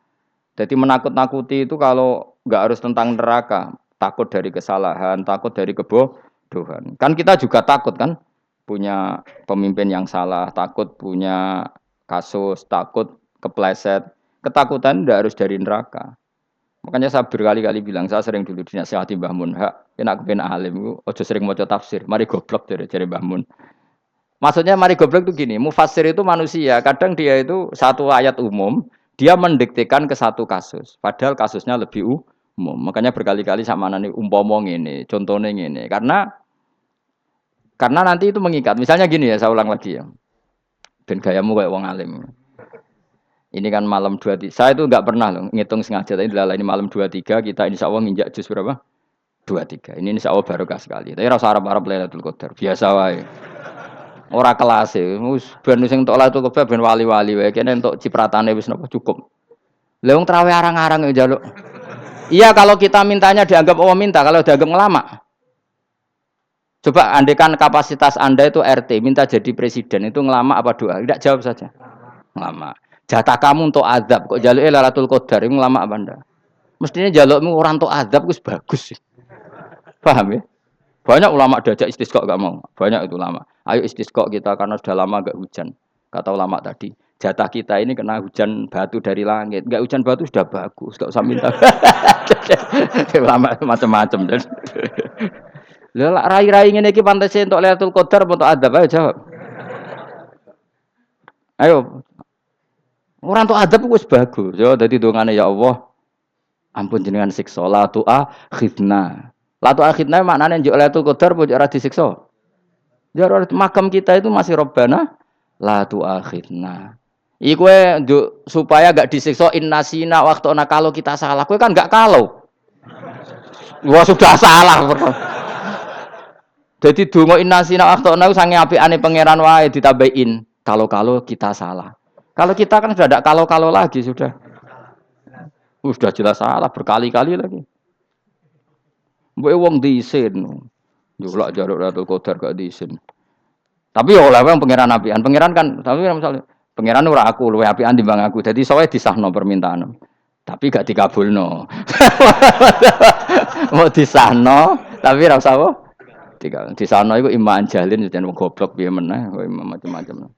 Jadi menakut-nakuti itu kalau nggak harus tentang neraka, takut dari kesalahan, takut dari kebodohan. Kan kita juga takut kan punya pemimpin yang salah, takut punya kasus, takut kepleset. Ketakutan tidak harus dari neraka. Makanya saya berkali-kali bilang, saya sering dulu dinasihati Mbah Mun, hak, kena kepen alim, ojo sering maca tafsir, mari goblok dari Mbah Mun. Maksudnya mari goblok itu gini, mufassir itu manusia, kadang dia itu satu ayat umum, dia mendiktekan ke satu kasus, padahal kasusnya lebih umum. Makanya berkali-kali sama nani umpama ngene, contohnya ngene, karena nanti itu mengikat. Misalnya gini ya, saya ulang lagi ya. Ben gayamu kayak wong alim. Ini kan malam 23. Saya itu enggak pernah loh ngitung sengaja, tapi ini malam 23 kita insya Allah nginjak juz berapa? 23. Ini insya Allah barokah sekali. Tapi rasa Arab-Arab Lailatul Qadar, biasa wae. Ora kelas e. Wis ben sing entuk Lailatul Qadar ben wali-wali wae. Kene entuk cipratane wis napa cukup. Lah wong trawe arang-arang yo njaluk. Iya kalau kita mintanya dianggap Allah minta, kalau dianggap ngelama. Coba andekan kapasitas Anda itu RT, minta jadi presiden, itu ngelama apa doa? Tidak jawab saja. Ngelama. Jatah kamu untuk azab, kok jaluk Lailatul Qadar, itu ngelama apa Anda? Mestinya jalukmu orang untuk azab, itu bagus sih. Paham ya? Banyak ulama diajak istisqa gak mau. Banyak itu ulama. Ayo istisqa kita karena sudah lama gak hujan. Kata ulama tadi, jatah kita ini kena hujan batu dari langit. Gak hujan batu sudah bagus, gak usah minta. Ulama macam-macam. Lah rai-rai ngene iki pantese entuk Lailatul Qadar apa entuk adab ayo jawab. Ayo. Ora entuk adab wis bagus. Yo dadi dongane ya Allah. Ampun jenengan siksa la tu'a khidna. La tu'a khidna maknane njuk Lailatul Qadar apa ora disiksa. Ya makam kita itu masih Robbana la tu'a khidna. Iku njuk supaya gak disiksa innasina waqtuna kalau kita salah. Kowe kan gak kalau. Wah sudah salah. Jadi donga innasina akhtana sange apikane pangeran wae ditambahin. Kalau kita salah. Kalau kita kan sudah tidak kalau lagi sudah. Sudah jelas salah berkali-kali lagi. Mbok wong diisin. Julak jaruk Lailatul Qadar gak diisin. Tapi ya oleh wong pangeran apian. Pangeran kan tapi misalnya pangeran ora aku luwe apian timbang aku. Jadi sowe disahno permintaan. Tapi gak dikabulno. Mau disahno tapi ora usah apa? Di sana itu iman jalin dan goblok piye meneh macam-macam.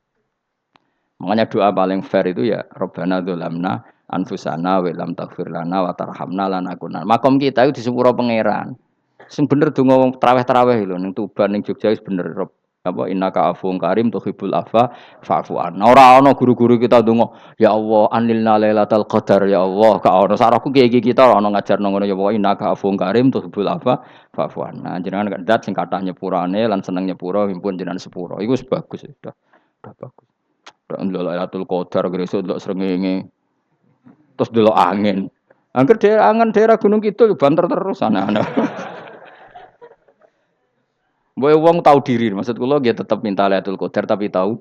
Makanya doa paling fair itu ya Rabbana dzalamna anfusana wa lam taghfir lana wa tarhamna lanakunanna. Makom kita itu di sepuro pangeran. Sing bener donga wong traweh-traweh lho ning Tuban ning Jogja wis bener apa innaka afuwun karim tuhibbul afwa fa'fu anna. Ora ana guru-guru kita donga ya Allah anilna lailatul qadar ya Allah ka ono saraku kiye kita ora ono ngajarno ngono ya Allah innaka afuwun karim tuhibbul afwa fa'fu anna. Jenengan kandat sing kathah nyepurane lan seneng nyepuro himpun jenengan sepuro. Iku wis bagus sudah bagus. Dak ndelok lailatul qadar gresuk ndelok srengenge. Terus ndelok angin. Angger daerah Gunung Kidul banter terus ana-ana. Boy wong tahu diri, maksud kula nggih tetep minta Lailatul Qadar tapi tahu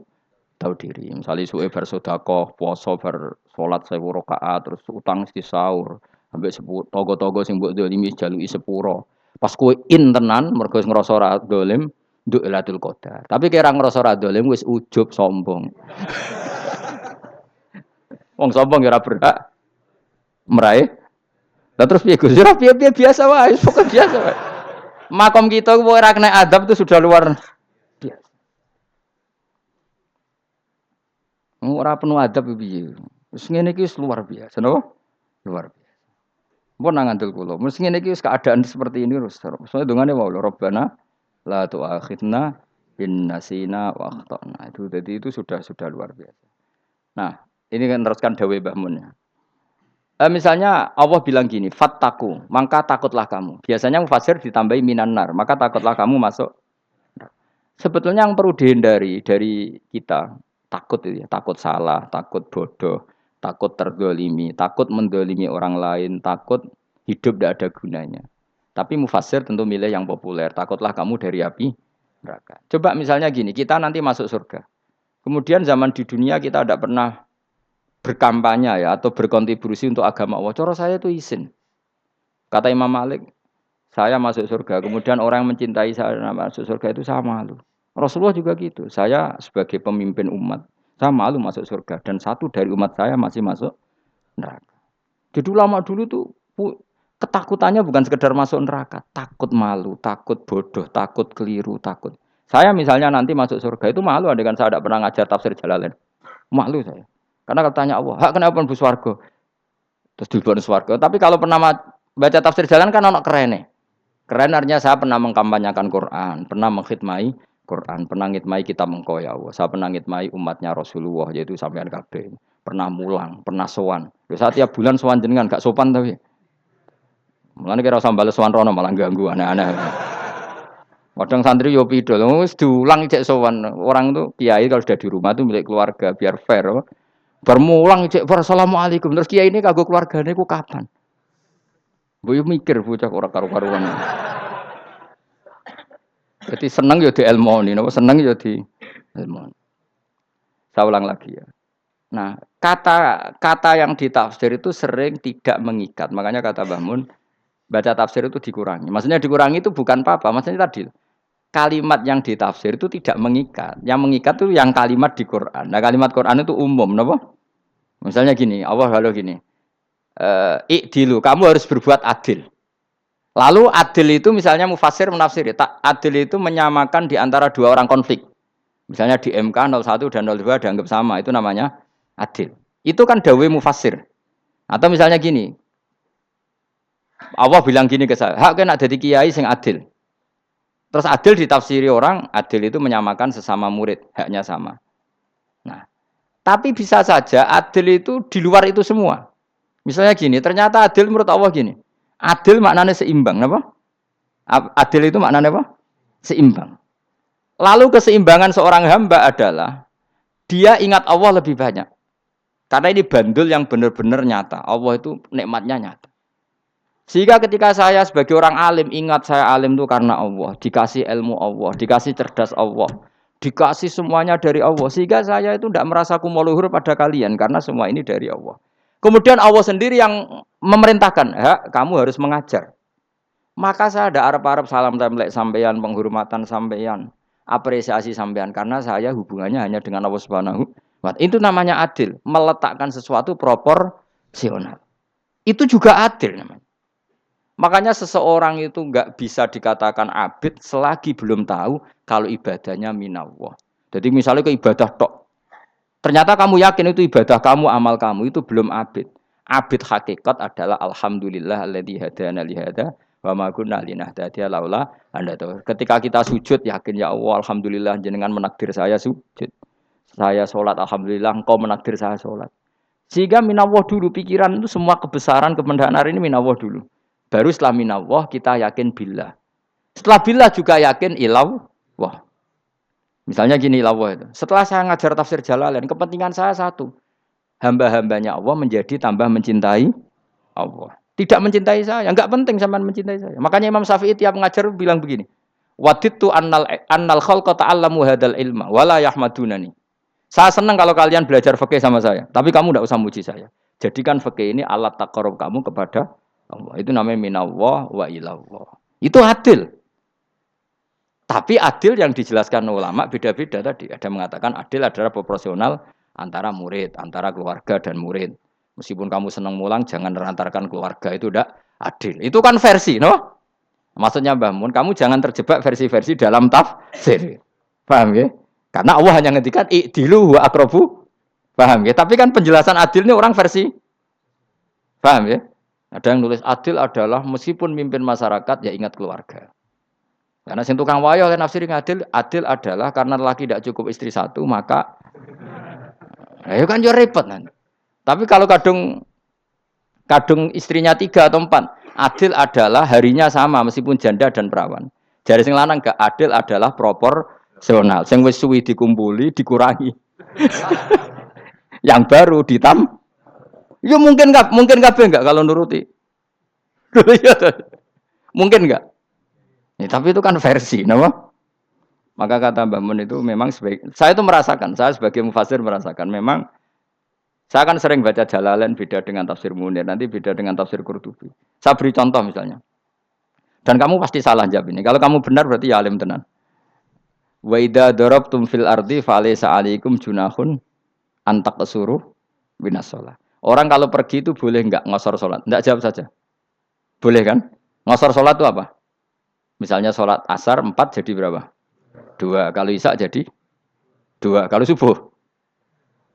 diri. Misale suwe bar sedekah, puasa bar salat 1000 rakaat, terus utang mesti sahur, ambek togo-togo sing mbok dolimi jaluki sepuro. Pas kowe tenan mergo wis ngrasa ora dolim, nduk Lailatul Qadar. Tapi kira ngrasa ora dolim wis ujub sombong. Wong sombong ya ora berhak meraih. Lah terus piye Gus? Ora piye-piye biasa wae, pokoke biasa wae. Makom kita ora kena adab itu sudah luar biasa. Ora penuh adab piye. Wis ngene iki luar biasa, napa? Luar biasa. Mpun nang ngandel kula. Wis ngene iki keadaan seperti ini terus. Soale dongane wae Rabbana la tu'akhidna in nasina wa akhtana. Itu jadi itu sudah luar biasa. Nah, ini kan teruskan dawuh Mbah Mun ya. Misalnya Allah bilang gini, fattaku, maka takutlah kamu. Biasanya mufassir ditambahi minan nar, maka takutlah kamu masuk. Sebetulnya yang perlu dihindari dari kita takut itu ya, takut salah, takut bodoh, takut terdolimi, takut mendolimi orang lain, takut hidup tidak ada gunanya. Tapi mufasir tentu milih yang populer. Takutlah kamu dari api neraka. Coba misalnya gini, kita nanti masuk surga. Kemudian zaman di dunia kita tidak pernah berkampanye ya atau berkontribusi untuk agama Allah. Cara saya itu izin. Kata Imam Malik, saya masuk surga. Kemudian orang yang mencintai saya masuk surga itu saya malu. Rasulullah juga gitu. Saya sebagai pemimpin umat, saya malu masuk surga. Dan satu dari umat saya masih masuk neraka. Jadi ulama dulu tuh ketakutannya bukan sekedar masuk neraka, takut malu, takut bodoh, takut keliru, takut. Saya misalnya nanti masuk surga itu malu, andaikan saya tidak pernah ngajar tafsir Jalalain. Malu saya. Karena kalau tanya Allah, hak kenapa pun buswargo? Terus dibon swarga. Tapi kalau pernah baca tafsir jalan kan anak keren nih. Keren artinya saya pernah mengkampanyakan Quran, pernah mengkhidmati Quran, pernah ngitmai kitab engkau ya Allah. Saya pernah ngitmai umatnya Rasulullah yaitu sampean kabeh. Pernah mulang, pernah sowan. Saat tiap bulan sowan jenengan gak sopan tapi. Mulane kira usah bales sowan rono malah ganggu aneh-aneh. Kadang santri yo pidol, wis diulang cek sowan. Orang tuh kiai kalau sudah di rumah tuh milik keluarga biar fair. Bermulang cek assalamualaikum. Terus kiai ini kagok keluargane ku kapan? Boyo mikir bocah ora karu-karuan. Jadi seneng ya di elmoni, napa seneng ya di elmoni. Saya ulang lagi ya. Nah, kata yang ditafsir itu sering tidak mengikat. Makanya kata Mbah Mun, baca tafsir itu dikurangi. Maksudnya dikurangi itu bukan apa-apa. Maksudnya tadi kalimat yang ditafsir itu tidak mengikat. Yang mengikat itu yang kalimat di Quran. Nah, kalimat Quran itu umum, napa? Misalnya gini, Allah lalu gini. Ikdilu, kamu harus berbuat adil. Lalu adil itu misalnya mufasir menafsiri, tak adil itu menyamakan di antara dua orang konflik. Misalnya di MK 01 dan 02 dianggap sama, itu namanya adil. Itu kan dawe mufasir. Atau misalnya gini, Allah bilang gini ke saya, hak kena jadi kiai sing adil. Terus adil ditafsiri orang, adil itu menyamakan sesama murid, haknya sama. Nah, tapi bisa saja adil itu di luar itu semua. Misalnya gini, ternyata adil menurut Allah gini. Adil maknanya seimbang, apa? Adil itu maknanya apa? Seimbang. Lalu keseimbangan seorang hamba adalah dia ingat Allah lebih banyak. Karena ini bandul yang benar-benar nyata. Allah itu nikmatnya nyata. Sehingga ketika saya sebagai orang alim ingat saya alim itu karena Allah, dikasih ilmu Allah, dikasih cerdas Allah, dikasih semuanya dari Allah. Sehingga saya itu tidak merasa kumuluhur pada kalian karena semua ini dari Allah. Kemudian Allah sendiri yang memerintahkan, kamu harus mengajar. Maka saya ada arep-arep salam templek sampeyan, penghormatan sampeyan, apresiasi sampeyan karena saya hubungannya hanya dengan Allah Subhanahu wa Ta'ala. Itu namanya adil, meletakkan sesuatu proporsional. Itu juga adil namanya. Makanya seseorang itu enggak bisa dikatakan abid selagi belum tahu kalau ibadahnya minallah. Jadi misalnya ke ibadah tok, ternyata kamu yakin itu ibadah kamu, amal kamu itu belum abid. Abid hakikat adalah alhamdulillah alladzi hadana li hada wa ma kunna linahtadiya laula anda tahu. Ketika kita sujud yakin ya Allah alhamdulillah jenengan menakdir saya sujud. Saya salat alhamdulillah engkau menakdir saya salat. Sehingga minallah dulu pikiran itu semua kebesaran kemendahan ini minallah dulu. Baru setelah minallah kita yakin billah. Setelah billah juga yakin ilallah. Misalnya gini Allah itu. Setelah saya ngajar tafsir Jalalain, kepentingan saya satu. Hamba-hambanya Allah menjadi tambah mencintai Allah. Tidak mencintai saya, enggak penting sampean mencintai saya. Makanya Imam Syafi'i tiap ngajar bilang begini. Wadittu annal khalqa ta'allamu hadal ilma wala yahmadunani. Saya senang kalau kalian belajar fikih sama saya, tapi kamu enggak usah muji saya. Jadikan fikih ini alat taqarrub kamu kepada Allah. Itu namanya minallah wa ilallah. Itu adil. Tapi adil yang dijelaskan ulama beda-beda tadi. Ada mengatakan adil adalah proporsional antara murid, antara keluarga dan murid. Meskipun kamu senang mulang, jangan merantarkan keluarga, itu tidak adil. Itu kan versi, no? Maksudnya Mbah Mun, kamu jangan terjebak versi-versi dalam tafsir. Paham ya? Karena Allah hanya ngendikan i'dilu wa aqrabu. Paham ya? Tapi kan penjelasan adil ini orang versi. Paham ya? Ada yang nulis adil adalah meskipun mimpin masyarakat ya ingat keluarga. Karena sing tukang wayo oleh nafsir adil, adil adalah karena laki tidak cukup istri satu, maka ayo kan yo repot nanti. Tapi kalau kadung istrinya 3 atau 4, adil adalah harinya sama meskipun janda dan perawan. Jari sing lanang gak adil adalah proporsional. Rasional. Sing wis suwi dikumpuli dikurangi. Yang baru ya mungkin kabeh enggak kalau nuruti. Mungkin enggak? Ya, tapi itu kan versi, nama. Maka kata Mbak Mun itu memang saya itu merasakan, saya sebagai mufasir merasakan memang saya kan sering baca Jalalain beda dengan tafsir Munir, nanti beda dengan tafsir Qurtubi. Saya beri contoh misalnya. Dan kamu pasti salah jawab ini. Kalau kamu benar berarti ya alim tenan. Wa idza darabtum fil ardi falaysa 'alaikum junahun antak kesuruh binas sholat. Orang kalau pergi itu boleh enggak ngosor sholat? Enggak, jawab saja. Boleh kan? Ngosor sholat itu apa? Misalnya sholat asar 4 jadi berapa? 2. Kalau isya jadi 2. Kalau subuh?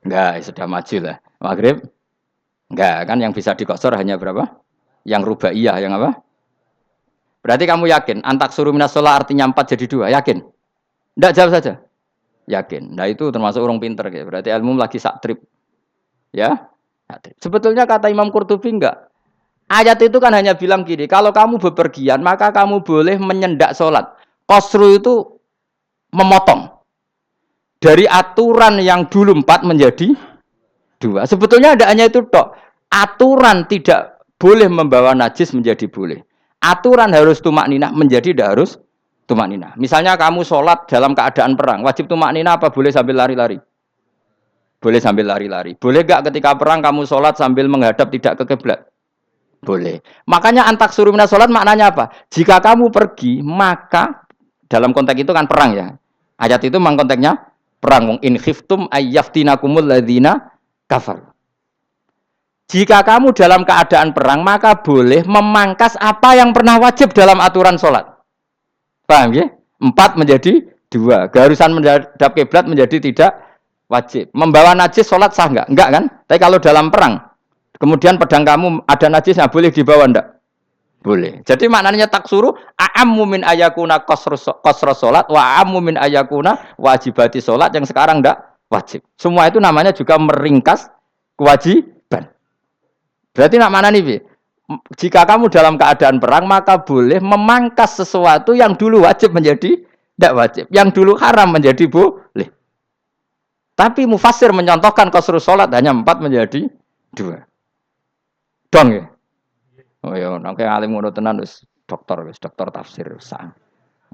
Enggak, sudah maju lah. Maghrib? Enggak, kan yang bisa dikosor hanya berapa? Yang rubaiyah, yang apa? Berarti kamu yakin? Antak suruh minas sholat artinya 4 jadi 2. Yakin? Enggak, jawab saja. Yakin. Nah itu termasuk orang pinter. Ya. Berarti ilmu lagi sak trip. Ya? Sebetulnya kata Imam Qurtubi enggak. Ayat itu kan hanya bilang gini, kalau kamu bepergian maka kamu boleh menyendak sholat. Qasru itu memotong. Dari aturan yang dulu 4 menjadi 2. Sebetulnya ada hanya itu tok. Aturan tidak boleh membawa najis menjadi boleh. Aturan harus tumak ninah menjadi tidak harus tumak ninah. Misalnya kamu sholat dalam keadaan perang, wajib tumak ninah apa boleh sambil lari-lari? Boleh sambil lari-lari. Boleh gak ketika perang kamu sholat sambil menghadap tidak ke kiblat? Boleh. Makanya antak suruh minas sholat maknanya apa? Jika kamu pergi, maka dalam konteks itu kan perang ya. Ayat itu memang konteksnya perang. In khiftum ayyaftinakumul ladzina kafar. Jika kamu dalam keadaan perang, maka boleh memangkas apa yang pernah wajib dalam aturan sholat. Paham ya? 4 menjadi 2. Keharusan menghadap kiblat menjadi tidak wajib. Membawa najis sholat sah enggak? Enggak kan? Tapi kalau dalam perang, kemudian pedang kamu ada najisnya, boleh dibawa enggak? Boleh. Jadi maknanya taksuru a'ammu min ayakuna qasra sholat wa a'ammu min ayakuna wajibati sholat yang sekarang enggak wajib. Semua itu namanya juga meringkas kewajiban. Berarti nak mana nih? Jika kamu dalam keadaan perang maka boleh memangkas sesuatu yang dulu wajib menjadi tidak wajib, yang dulu haram menjadi boleh. Tapi mufassir menyontohkan qasrus salat hanya 4 menjadi 2. Dong ya. Oh ya, nek alim ngono tenan wis dokter tafsir sang.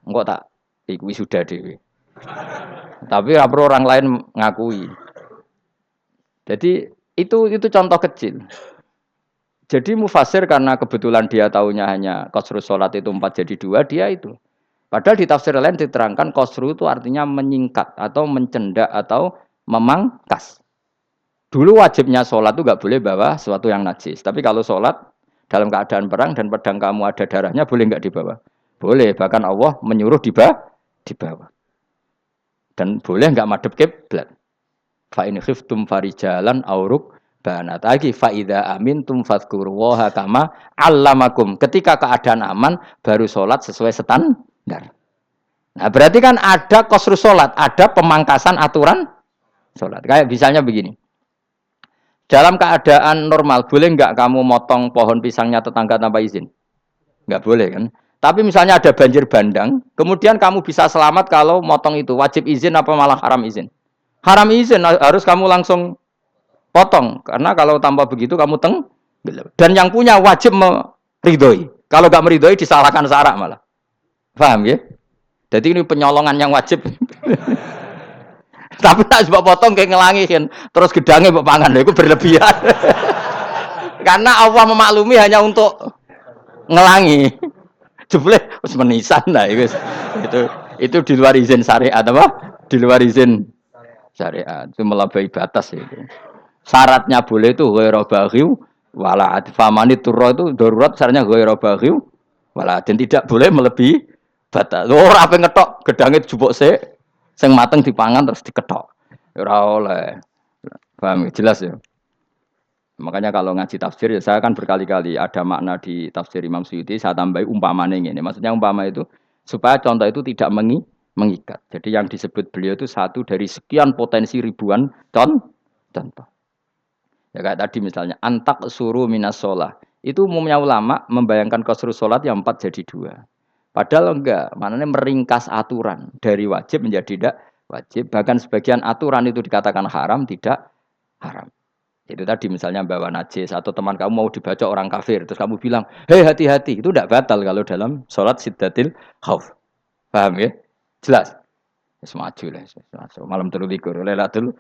Engko tak iku sudah dhewe. Tapi ora perlu orang lain ngakui. Jadi itu contoh kecil. Jadi mufassir karena kebetulan dia taunya hanya qasrus salat itu 4 jadi 2, dia itu. Padahal di tafsir lain diterangkan qasru itu artinya menyingkat atau mencendak atau memangkas. Dulu wajibnya sholat itu nggak boleh bawa sesuatu yang najis. Tapi kalau sholat dalam keadaan perang dan pedang kamu ada darahnya, boleh nggak dibawa? Boleh. Bahkan Allah menyuruh dibawa. Dan boleh nggak madhep kiblat. Fa in khiftum farijalan auruk banat lagi fa idza amintum fadhkurullaha kama allamakum. Ketika keadaan aman baru sholat sesuai standar. Nah, berarti kan ada qasrus sholat, ada pemangkasan aturan sholat. Kayak misalnya begini. Dalam keadaan normal, boleh nggak kamu motong pohon pisangnya tetangga tanpa izin? Nggak boleh kan? Tapi misalnya ada banjir bandang, kemudian kamu bisa selamat kalau motong itu. Wajib izin apa malah haram izin? Haram izin, harus kamu langsung potong. Karena kalau tanpa begitu kamu dan yang punya wajib meridhoi. Kalau nggak meridhoi disalahkan syarak malah. Paham ya? Jadi ini penyolongan yang wajib. Tapi tak sebab potong kayak ngelangiin, terus gedangnya mbok pangan, itu berlebihan. Karena Allah memaklumi hanya untuk ngelangi. Jebule wis menisan lah itu di luar izin syariat apa? Di luar izin syariat. Itu melampaui batas itu. Syaratnya boleh itu ghairu baghiw wala adfamani turra itu darurat syaratnya ghairu baghiw wala dan tidak boleh melebihi batas. Ora ape ngetok gedangnya jupuk sik. Sing mateng dipangan terus diketok. Ora oleh. Paham jelas ya. Makanya kalau ngaji tafsir ya saya kan berkali-kali ada makna di tafsir Imam Suyuti saya tambahi umpamanya ini. Maksudnya umpama itu supaya contoh itu tidak mengikat. Jadi yang disebut beliau itu satu dari sekian potensi ribuan contoh. Ya kayak tadi misalnya antak suruh minas sholah. Itu umumnya ulama membayangkan qasrus sholat yang 4 jadi 2. Padahal enggak, maknanya meringkas aturan dari wajib menjadi tidak wajib. Bahkan sebagian aturan itu dikatakan haram, tidak haram. Itu tadi misalnya bawa najis atau teman kamu mau dibaca orang kafir, terus kamu bilang, hei hati-hati, itu tidak batal kalau dalam sholat siddatil khauf. Paham ya? Jelas? Semaju lah, malam terus likur, lelatul.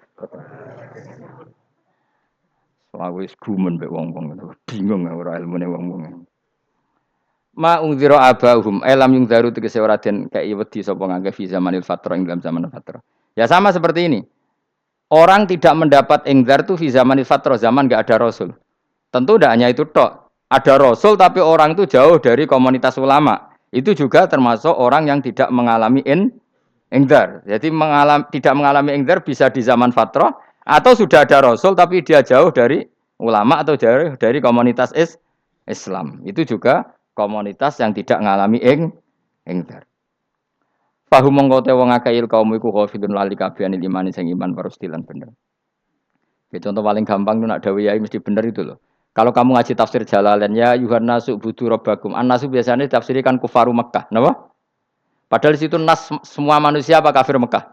Aku wis gumen mbek wong-wong ngono. Bingung ora ilmune wong-wong. Ma ungzira abahum elam yung daru tegese ora den kei wedi sapa ngangge fi zamanil fatra ing dalam zaman fatra. Ya sama seperti ini. Orang tidak mendapat ingzar itu fi zamanil fatra, zaman enggak ada rasul. Tentu tidak hanya itu tok. Ada rasul tapi orang itu jauh dari komunitas ulama. Itu juga termasuk orang yang tidak mengalami ingzar. Jadi tidak mengalami ingzar bisa di zaman fatra atau sudah ada rasul tapi dia jauh dari ulama atau jauh dari komunitas Islam. Itu juga komunitas yang tidak ngalami ingdar. Fahum mongko te wong akeh kaum iku ghafilun lali kabehane imane sing iman parustilan bener. Ya contoh paling gampang itu nak dawuh yai mesti bener itu loh. Kalau kamu ngaji tafsir Jalalain ya yuhannasu budu rabbakum. An-nasu biasanya tafsirikan kufaru Mekah, napa? Padahal di situ nas semua manusia apa kafir Mekah?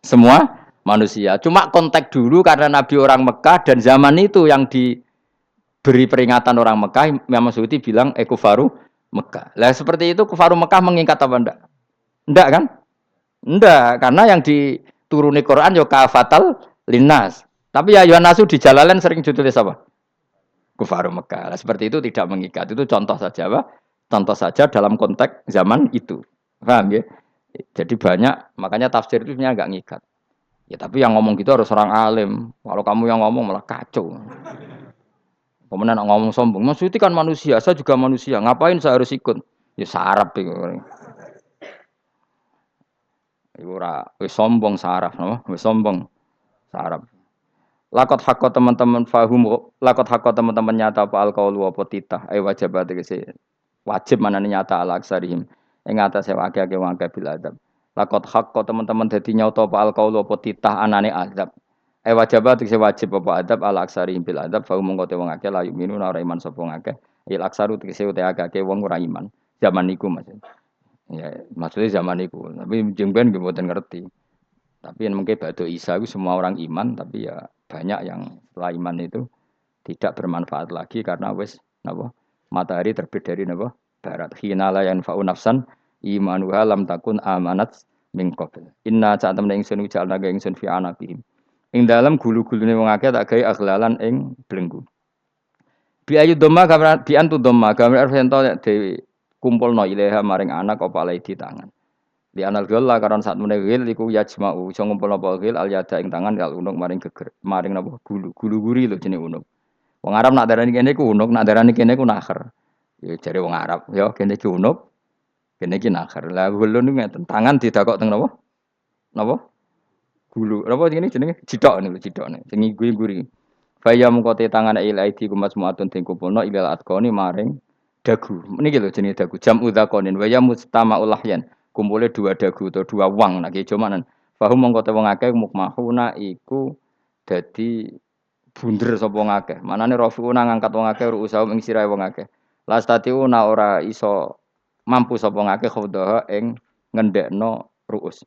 Semua manusia. Cuma konteks dulu karena Nabi orang Mekah dan zaman itu yang diberi peringatan orang Mekah, Imam Suyuti bilang kufaru Mekah. Lah seperti itu kufaru Mekah mengikat apa enggak? Enggak kan? Enggak, karena yang dituruni Quran yo kafatal linnas. Tapi ya Yohanasu di Jalalain sering ditulis apa? Kufaru Mekah. Lah seperti itu tidak mengikat. Itu contoh saja, Pak. Contoh saja dalam konteks zaman itu. Paham ya? Jadi banyak, makanya tafsir itu sebenarnya enggak ngikat. Ya tapi yang ngomong gitu harus orang alim. Kalau kamu yang ngomong malah kacau. Kemudian ngomong sombong, Mas Suti kan manusia, saya juga manusia. Ngapain saya harus ikut? Ya sarap itu. Iku ora wis sombong saraf, no? Wis sombong saraf. Lakot hakko teman-teman fahum, lakot hakko teman-teman nyata apa alqaulu apa titah, wajib tegese wajib manane nyata ala aksarihim. Ing atase akeh-akeh wong akeh bil adab. Lakot hakko teman-teman dadi nyata apa alqaulu apa titah anane azab. Wajib tegese wajib apa adab ala aksarihim bil adab, fahum mongko te wong akeh la yu'minu ora iman sapa wong akeh. Il aksaru tegese ute akeh wong ora iman. Zaman niku Mas. Ya, maksudnya zaman itu. Tapi jengben gue buatan ngerti. Tapi yang mungkin Bado Isa itu semua orang iman, tapi ya banyak yang setelah iman itu tidak bermanfaat lagi karena wes napa matahari terbit dari napa barat. Hinala yang fa'u nafsan imanuha lam takun amanat min qabl. Inna saat temen ingsun ucal naga ingsun fi anaqihim. Ing dalam gulu-gulune wong akeh tak gawe aghlalan ing belenggu. Bi ayu dhamma gambar bi antu dhamma gambar ento dewi kumpulno ilaha maring anak apa alai di tangan. Di anal gila karena saat menegil iku yajma'u iso ngumpulno apa gil al yada ing tangan kal unuk maring geger maring napa gulu guri lho jenenge unuk. Wong Arab nak darani kene iku unuk, nak darani kene iku nakher. Ya jare wong Arab, ya kene iki unuk, kene iki nakher. Lah gulu niku ngeten, tangan didakok teng napa? Napa? Gulu. Napa jenenge cidok niku cidok sing guri. Faya mengkote tangan ilaidi kumas muatun ting kumpulno ilal atqoni maring dagu. Niki lho jenenge dagu. Jam udzakonin wa ya mustama'ul lahyan. Kumpule dua dagu atau dua wang nek jomanan. Fahum mongko te wong akeh mukmahuna iku dadi bunder sapa wong akeh. Manane rafiuna ngangkat wong akeh ruusahum ing sirahe wong akeh. Lastatiuna ora iso mampu sapa wong akeh khodaha ing ngendhekno ruus.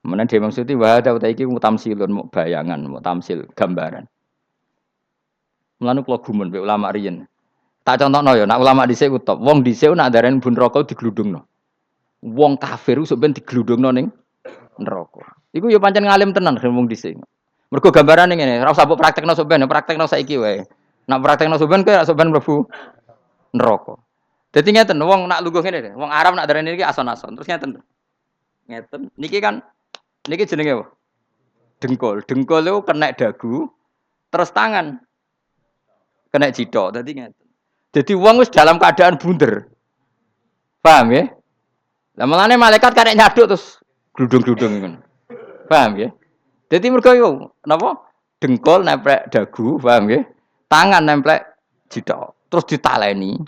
Menan dhewe maksudi wa ta iki mutamsilun muk bayangan, muk tamsil gambaran. Mulane kula gumun mbek ulama riyen. Tak contohno ya, nak ulama dhisik ku top. Wong dhisik nak darani bun neraka digludungno. Wong kafir sok ben digludungno ning neraka. Iku ya pancen ngalim tenan wong dhisik. Mergo gambarane ngene, ora usah mbok praktekno sok ben, praktekno saiki wae. Nak praktekno sok ben kowe sok ben mlebu neraka. Dadi ngeten, wong nak lungguh ngene, wong Arab nak darani iki ason-ason. Terus ngeten. Ngeten. Niki jenenge apa? Dengkul. Dengkul itu kena dagu, terus tangan kena jidok. Dadi ngeten. Jadi wong wis dalam keadaan bunder. Paham ya? Lah malane malaikat karek nyaduk terus gludung-gludung ngono. Paham ya? Jadi mergo yo napa? Dengkul nemplek dagu, paham ya? Tangan nemplek jidok. Terus ditaleni.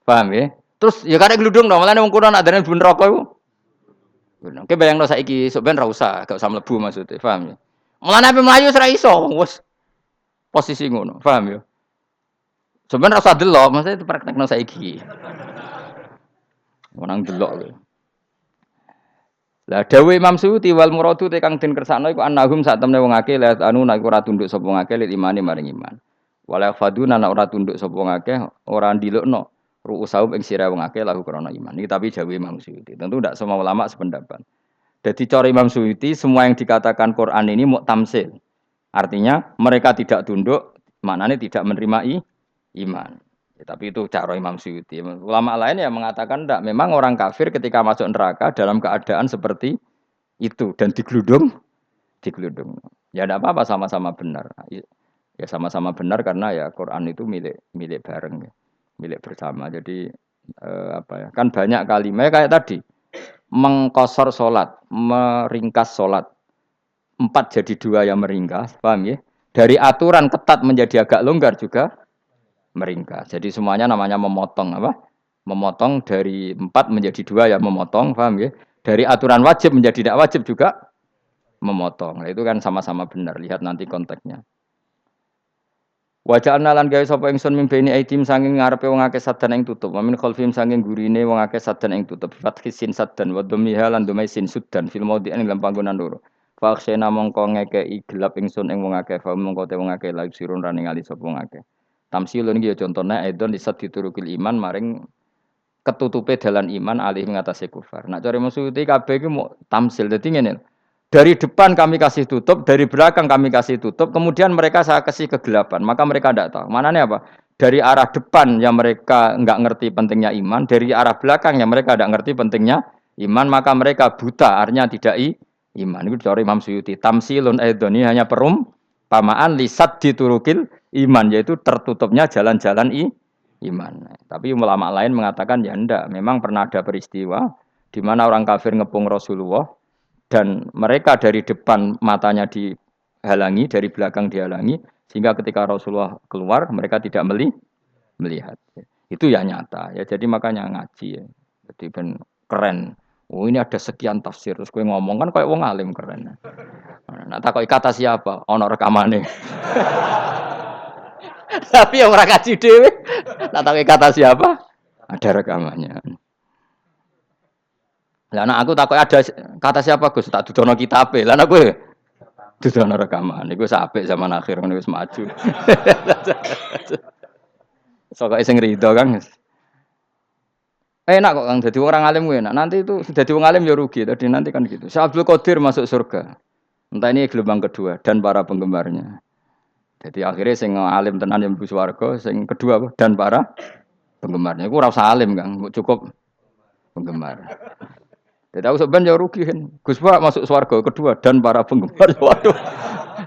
Paham ya? Terus ya karek gludung dong, malane wong kuno nak dene bun neraka iku. Oke bayangno saiki sok ben ra usah, gak usah mlebu maksudnya, paham ya? Mulane ape mlayu ora iso, wis posisi ngono, paham ya? Sebenarnya rasa delok, maksudnya itu praktekno saiki. Orang delok kowe. Lah dawuh Imam Suyuti wal muradu te kang den kersakno iku annahum sak temne wong akeh la anu nek ora tunduk sapa wong akeh lil imani maring iman. Wala faduna nek ora tunduk sapa wong akeh ora ndilukno ru'usahum ing sira wong akeh lahu krana iman. Iki tapi dawuh Imam Suyuti. Tentu tidak semua ulama sependapat. Jadi cara Imam Suyuti semua yang dikatakan Quran ini mau tamsil. Artinya mereka tidak tunduk, maknanya tidak menerima iman. Ya, tapi itu cara Imam Suyuti. Ulama lain yang mengatakan tidak. Memang orang kafir ketika masuk neraka dalam keadaan seperti itu dan digeludung. Ya tidak apa-apa sama-sama benar. Ya sama-sama benar karena ya Quran itu milik bareng, ya. Milik bersama. Jadi apa ya? Kan banyak kalimat kayak tadi mengkosor solat, meringkas solat. 4 jadi 2 yang meringkas, paham ya? Dari aturan ketat menjadi agak longgar juga meringkas. Jadi semuanya namanya memotong apa? Memotong dari 4 menjadi 2 ya memotong, paham ya? Dari aturan wajib menjadi tidak wajib juga memotong. Nah, itu kan sama-sama benar. Lihat nanti konteksnya. Wajah lan gawe sapa ingsun mimpeni aitim saking ngarepe wong akeh sadan ing tutup. Wa min khalfim saking gurine wong akeh sadan ing tutup. Fathisin sadan wa dhammiha lan dhamai sin sudan fil maudhi'in ing panggonan loro. Faksena mongko ngekeki gelap ingsun ing wong akeh, fa mongko te wong akeh laib sirun ra ningali sapa wong akeh. Tamsilun iki ya contone aidon disat diturukil iman maring ketutupe dalan iman alih ngatasi kufar. Nak cara maksud kabeh iki mau tamsil. Dadi ngene. Dari depan kami kasih tutup, dari belakang kami kasih tutup, kemudian mereka saya kasih kegelapan. Maka mereka tidak tahu. Mananya apa? Dari arah depan yang mereka enggak ngerti pentingnya iman, dari arah belakang yang mereka tidak ngerti pentingnya iman, maka mereka buta, artinya tidak iman. Itu dari Imam Suyuti. Tamsilun aidoni hanya perumpamaan lisat diturukil iman, yaitu tertutupnya jalan-jalan iman. Tapi ulama lain mengatakan ya enggak. Memang pernah ada peristiwa di mana orang kafir ngepung Rasulullah, dan mereka dari depan matanya dihalangi, dari belakang dihalangi, sehingga ketika Rasulullah keluar mereka tidak melihat. Itu ya nyata ya. Jadi makanya ngaji ya. Jadi ben keren. Oh ini ada sekian tafsir. Terus gue ngomong kan kayak wong alim keren. Nah takoi kata siapa? Ono rekamane. Tapi yang ora ngaji dhewe. Nah takoi kata siapa? Ada rekamannya. Lah anak aku takut ada kata siapa Gus tak dudono kitabe. Lah anak gue dudono rekaman. Iku apik zaman akhir ngono wis maju. Sokoke sing rido Kang. Enak kok Kang dadi orang alim gue enak. Nanti itu dadi wong alim ya rugi. Tadi nanti kan gitu. Syekh Abdul Qadir masuk surga. Entah ini gelombang kedua dan para penggemarnya. Jadi akhirnya sing alim tenan yang mlebu swarga, sing kedua apa? Dan para penggemarnya. Iku ora usah alim Kang, cukup penggemar. Jadi aku sebenarnya rugi kan. Gus Pak masuk swarga kedua dan para penggemar. Waduh.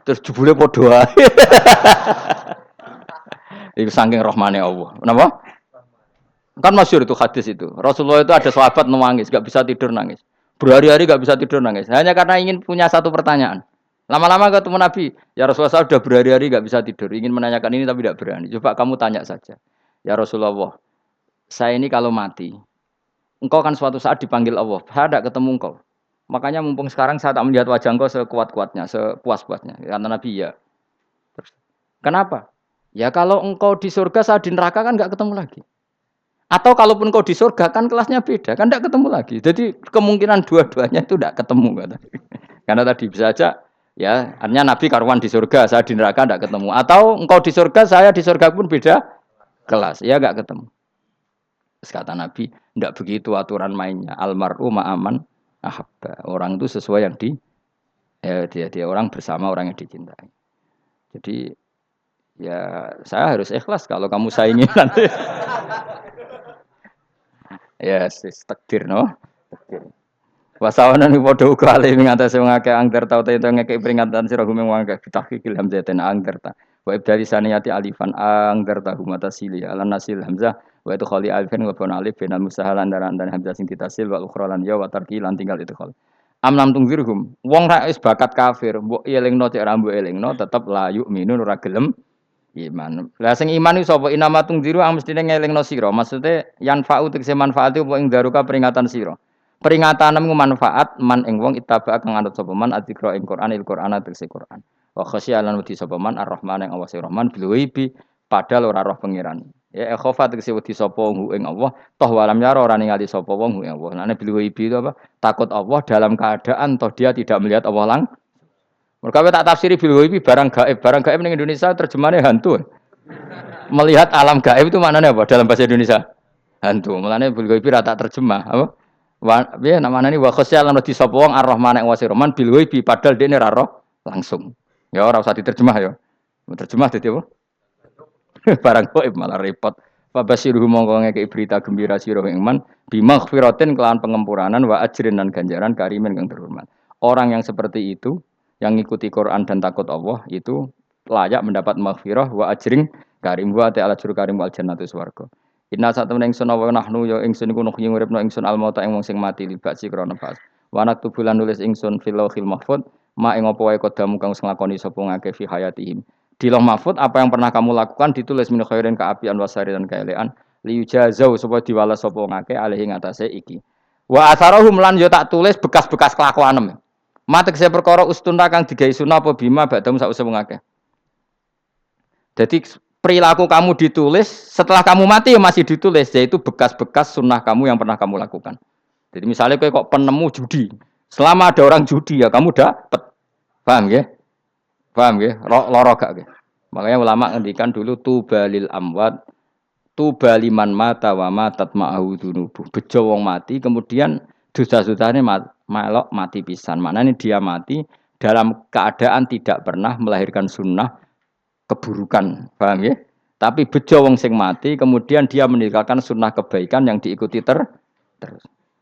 Terus jebule padha ae. Iku saking rahmane Allah. Kenapa? Kan masyhur itu hadis itu. Rasulullah itu ada sahabat nangis, enggak bisa tidur nangis. Berhari-hari enggak bisa tidur nangis. Hanya karena ingin punya satu pertanyaan. Lama-lama ketemu Nabi, ya Rasulullah saya sudah berhari-hari enggak bisa tidur, ingin menanyakan ini tapi tidak berani. Coba kamu tanya saja. Ya Rasulullah, saya ini kalau mati, engkau kan suatu saat dipanggil Allah. Saya tidak ketemu engkau. Makanya mumpung sekarang saya tak melihat wajah engkau sekuat-kuatnya, sepuas-puasnya. Kata Nabi ya. Terus, kenapa? Ya kalau engkau di surga, saya di neraka kan enggak ketemu lagi. Atau kalaupun engkau di surga kan kelasnya beda, kan enggak ketemu lagi. Jadi kemungkinan dua-duanya itu enggak ketemu. Kata. Karena tadi bisa aja, ya artinya Nabi karuan di surga, saya di neraka enggak ketemu. Atau engkau di surga, saya di surga pun beda kelas. Ya enggak ketemu. Terus kata Nabi, tidak begitu aturan mainnya. Almaru ma'aman ahabba. Orang itu sesuai yang dia orang bersama orang yang dicintai. Jadi ya saya harus ikhlas kalau kamu saingi nanti. Ya, takdir no. Takdir. Wasawana ni padha uga ale ing atase wong akeh angger tau te ngekek peringatan sira gumeng wong akeh bitahqiqil hamzatain angger ta. Wa ibdali saniyati alifan angger ta humata sili ala nasil hamzah wa itu khali alifan wa bon alif bin musahal antara hamzah sing ditasil wa ukhra lan ya wa tarki lan tinggal itu khol. Amnam tungzirhum wong ra wis bakat kafir mbok elingno cek ra mbok elingno tetep la yu'minun ora gelem iman. Lah sing iman iku sapa inama tungziru ang mestine ngelingno sira. Maksude yan fa'u tegese manfaat apa ing daruka peringatan sira. Peringatanmu manfaat man ing wong ittaba kang anut sapa man adzikra ing Quran Qur'an tegese Quran. Wa khasyalan wedi sapa man ar-Rahman ing awase Rahman bil ghaibi padahal ora roh pangeran. Ya khofa tegese wedi sapa hu ing Allah, toh walam yara ora ningali sapa wong hu ing Allah. Nane bil ghaibi itu apa? Takut Allah dalam keadaan toh dia tidak melihat Allah mereka tak tafsiri bil ghaibi barang gaib. Barang gaib ning Indonesia terjemahannya hantu. Melihat alam gaib itu maknanya apa dalam bahasa Indonesia? Hantu. Mulane bil ghaibi ra tak terjemah, apa? Piye namane wa khosyal lan di sapa wong ar-rahman wa sirman bil ghaibi padahal dene ra roh langsung. Ya ora usah diterjemah ya. Terjemah dadi apa? Barang gaib malah repot. Fabasiruhu mongko ngekeki berita gembira sira ing man bimaghfiratin kelawan pengempuranan wa ajrin dan ganjaran karimin kang terhormat. Orang yang seperti itu yang ngikuti Quran dan takut Allah itu layak mendapat maghfirah wa ajring karim wa ta'ala juru karim wal jannatu swarga. Inna satamna ingsun wa nahnu ya ingsun iku nuhyi uripno ingsun al mauta ing wong sing mati libasi krana pas. Wa naktubu lan nulis ingsun fil lauhil mahfuz ma ing apa wae kodamu kang wis nglakoni sapa ngake fi hayatihim. Di Lauh Mahfuz apa yang pernah kamu lakukan ditulis min khairin kaapian wasari dan kaelean liyujazau supaya diwales sapa ngake alih ing atase iki. Wa atharahum lan yo tak tulis bekas-bekas kelakuanem. Matek saya perkara ustuna kang digawe sunah apa bima badam sak usah ngake. Jadi perilaku kamu ditulis, setelah kamu mati ya masih ditulis, yaitu bekas-bekas sunnah kamu yang pernah kamu lakukan. Jadi misalnya kok penemu judi, selama ada orang judi ya kamu dapat, paham ya? Paham ya? Loro gak ya? Makanya ulama ngendikan dulu tubalil amwat, tubaliman mata wa matat ma'ahu dunubuh. Bejo wong mati, kemudian dosa-dosanya melok mati pisan. Maknanya dia mati dalam keadaan tidak pernah melahirkan sunnah keburukan, paham ya? Tapi bejo wong sing mati, kemudian dia meninggalkan sunnah kebaikan yang diikuti terus.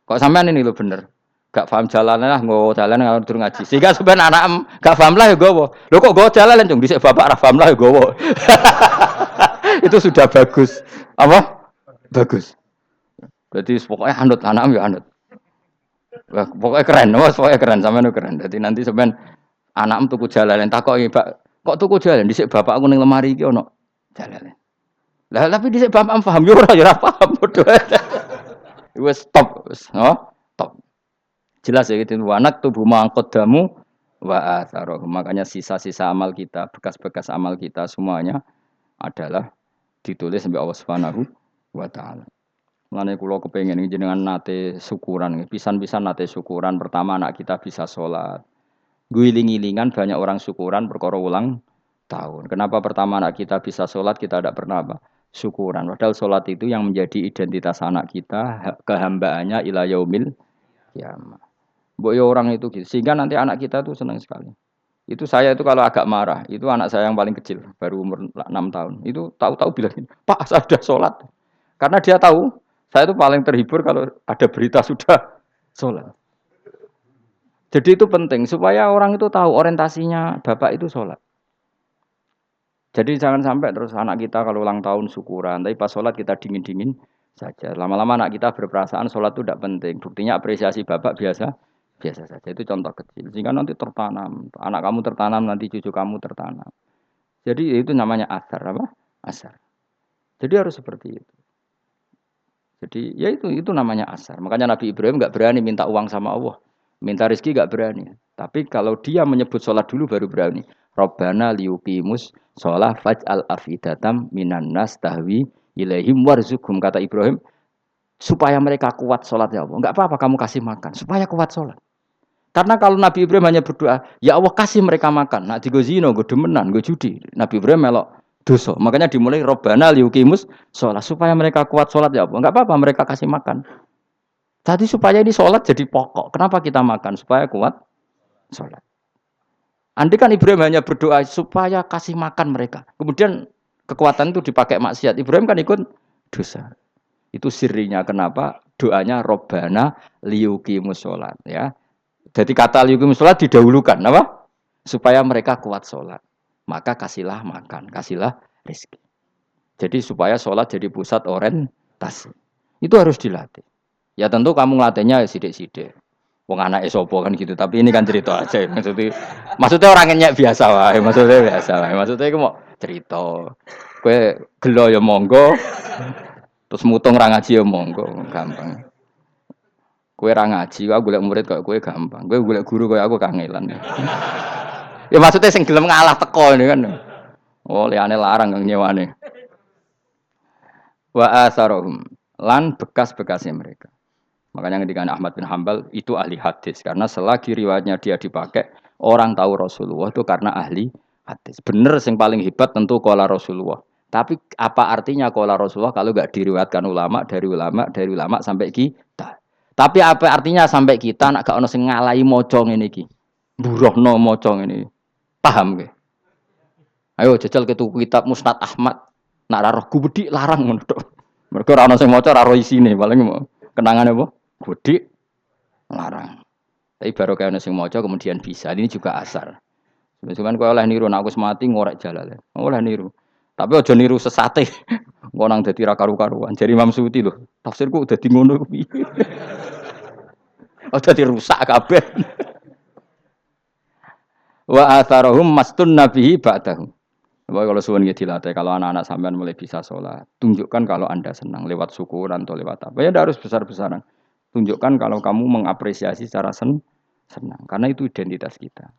Kok sampean ini lo bener? Gak paham jalan lah, nggo jalan ngalor durung ngaji. Sehingga sebenarnya anak gak paham lah ya gowo. Lho kok gowo jalan cung dhisik bapak ra paham lah ya gowo. Itu sudah bagus. Apa? Bagus. Berarti pokoknya anut anak ya anut. Wah, pokoknya keren, pokoknya keren sampean keren. Jadi nanti sampean anak tuku jalan takoki, Pak, kok tuku jalan dhisik bapak aku ning lemari iki ono jalan. Lah tapi dhisik bapak paham yo ora paham padha. Wes stop, stop. Jelas ya gitu. Wanak tubuh mangkodamu wa atharoh. Makanya sisa-sisa amal kita, bekas-bekas amal kita semuanya adalah ditulis sampai Allah Subhanahu wa taala. Mulane kula kepengin jenengan nate syukuran, pisan-pisan nate syukuran. Pertama anak kita bisa sholat. Guling-gilingan banyak orang syukuran perkara ulang tahun. Kenapa pertama anak kita bisa sholat kita tidak pernah apa? Syukuran. Padahal sholat itu yang menjadi identitas anak kita, kehambaannya ila yaumil kiamah. Mbok ya orang itu gitu. Sehingga nanti anak kita tuh senang sekali. Itu saya itu kalau agak marah, itu anak saya yang paling kecil, baru umur 6 tahun. Itu tahu-tahu bilang, "Pak, saya sudah sholat." Karena dia tahu, saya itu paling terhibur kalau ada berita sudah sholat. Jadi itu penting supaya orang itu tahu orientasinya bapak itu sholat. Jadi jangan sampai terus anak kita kalau ulang tahun syukuran, tapi pas sholat kita dingin-dingin saja. Lama-lama anak kita berperasaan sholat itu tidak penting. Buktinya apresiasi bapak biasa saja. Itu contoh kecil. Sehingga nanti tertanam. Anak kamu tertanam, nanti cucu kamu tertanam. Jadi itu namanya asar apa? Asar. Jadi harus seperti itu. Jadi ya itu namanya asar. Makanya Nabi Ibrahim nggak berani minta uang sama Allah. Minta rezeki nggak berani. Tapi kalau dia menyebut sholat dulu baru berani. Rabbana liyuqimus sholat faj'al afidatam minan nas tahwi ilaihim warzuqhum, kata Ibrahim, supaya mereka kuat sholat ya Allah. Enggak apa-apa kamu kasih makan supaya kuat sholat. Karena kalau Nabi Ibrahim hanya berdoa, ya Allah kasih mereka makan. Nak digo zina, go demenan, go judi. Nabi Ibrahim melok dosa. Makanya dimulai Rabbana liyuqimus sholat supaya mereka kuat sholat ya Allah. Enggak apa-apa mereka kasih makan. Tadi supaya ini sholat jadi pokok. Kenapa kita makan? Supaya kuat sholat. Andai kan Ibrahim hanya berdoa supaya kasih makan mereka. Kemudian kekuatan itu dipakai maksiat. Ibrahim kan ikut dosa. Itu sirinya kenapa doanya Robbana liyuqimus sholat. Ya. Jadi kata liyuqimus sholat didahulukan. Apa? Supaya mereka kuat sholat. Maka kasihlah makan. Kasihlah rezeki. Jadi supaya sholat jadi pusat orientasi. Itu harus dilatih. Ya tentu kamu ngelatihnya sidik-sidik. Wong anake sapa kan gitu, tapi ini kan cerita aja. Maksudnya orang nyek biasa wae, Maksudnya iku mau cerita. Kowe gelo ya monggo. Terus mutung ra ngaji ya monggo, gampang. Kowe ra ngaji, aku golek murid kok kowe gampang. Kowe golek guru koyo aku kangelan. Ya maksudnya sing gelem ngalah teko ini kan. Oh, liyane larang kang nyewane. Wa atharohum lan bekas-bekasnya mereka. Makanya ketika Ahmad bin Hambal itu ahli hadis karena selagi riwayatnya dia dipakai orang tahu Rasulullah itu karena ahli hadis. Bener yang paling hebat tentu qala Rasulullah. Tapi apa artinya qala Rasulullah kalau nggak diriwayatkan ulama dari ulama sampai kita. Tapi apa artinya sampai kita nak gak ono sing ngalahi maca ngene iki. Mburohno maca ngene. Paham nggih? Ayo jajal ke tuku kitab Musnad Ahmad. Nak ra roh gubedi larang ngono tok. Mergo ora ono sing maca ra roh isine, paling kenangane apa? Gudi larang. Tapi baru kayak nasi mojo kemudian bisa. Ini juga asar. Cuman kau oleh niru, nak aku semati ngorek jalan. Oleh niru. Tapi ojo niru sesate. Ngonang jadi rakaru-karuan. Jadi Imam Suyuti loh. Tafsirku udah di ngono. Udah dirusak kabeh. Wa atharahum mastun nabihi ba'dahu. Kalau suwun gitu dilatih, kalau anak-anak sampean mulai bisa sholat, tunjukkan kalau anda senang lewat syukuran atau lewat apa. Ya harus besar-besaran. Tunjukkan kalau kamu mengapresiasi secara senang, karena itu identitas kita.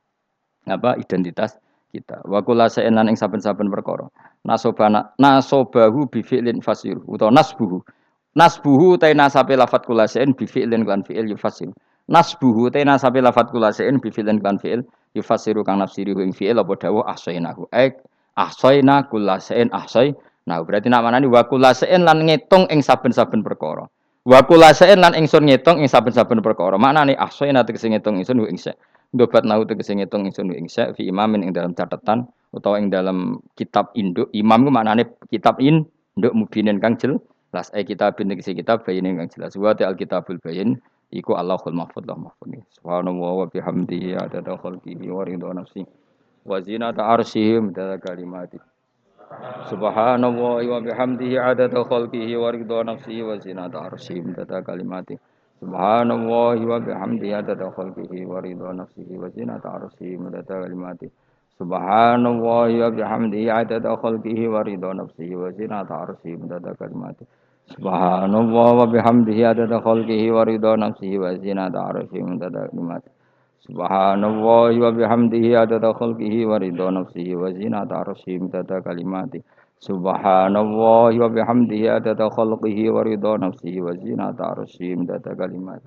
Apa identitas kita? Wa kula sa'enan ing saben-saben perkara. Nasobahu bi fi'lin fasir utawa nasbuhu. Nasbuhu ta nasabe lafat kula sa'en bi fi'lin lan fi'il yufasir. Nasbuhu ta nasabe lafat kula sa'en bi fi'lin lan fi'il yufasiru kang nafsiri ing fi'il apa dawuh ahsainahu. Ahsaina kula sa'en ahsaina. Berarti nak manani wa kula sa'en lan ngitung ing saben-saben perkara. Wa kula sa'en lan ingsun ngitung ing saben-saben perkara. Maknane ahsaina tegese ngitung ingsun ing dobat nau tegese ngitung ingsun ing fi imamin ing dalam catatan utawa ing dalam kitab induk. Imam ku maknane kitab induk mubinin kang jelas. Kitabin tegese kitab bayin kang jelas. Wa al kitabul bayin iku Allahul mahfuz lah mahfuz. Subhanallah wa bihamdihi adada khalqihi wa ridha nafsi wa zinata arsyihim da kalimati. Subhanallah wa bihamdihi adada khalqihi wa ridha nafsihi wa zinata arsyihim da kalimati. Subhanallah wa bihamdihi adada khalqihi wa ridha nafsihi wa zinata arsyihi madada kalimati. Subhanallah wa bihamdihi adada khalqihi wa ridha nafsihi wa zinata arsyihi madada kalimati. Subhanallah wa bihamdihi adada khalqihi wa ridha nafsihi wa zinata arsyihi madada kalimati. Subhanallah wa bihamdihi adada khalqihi wa ridha nafsihi wa zinata arsyihi madada kalimati. Subhanallah wa bihamdihi adada khalqihi wa ridha nafsihi wa zinata arsyihi midada kalimati.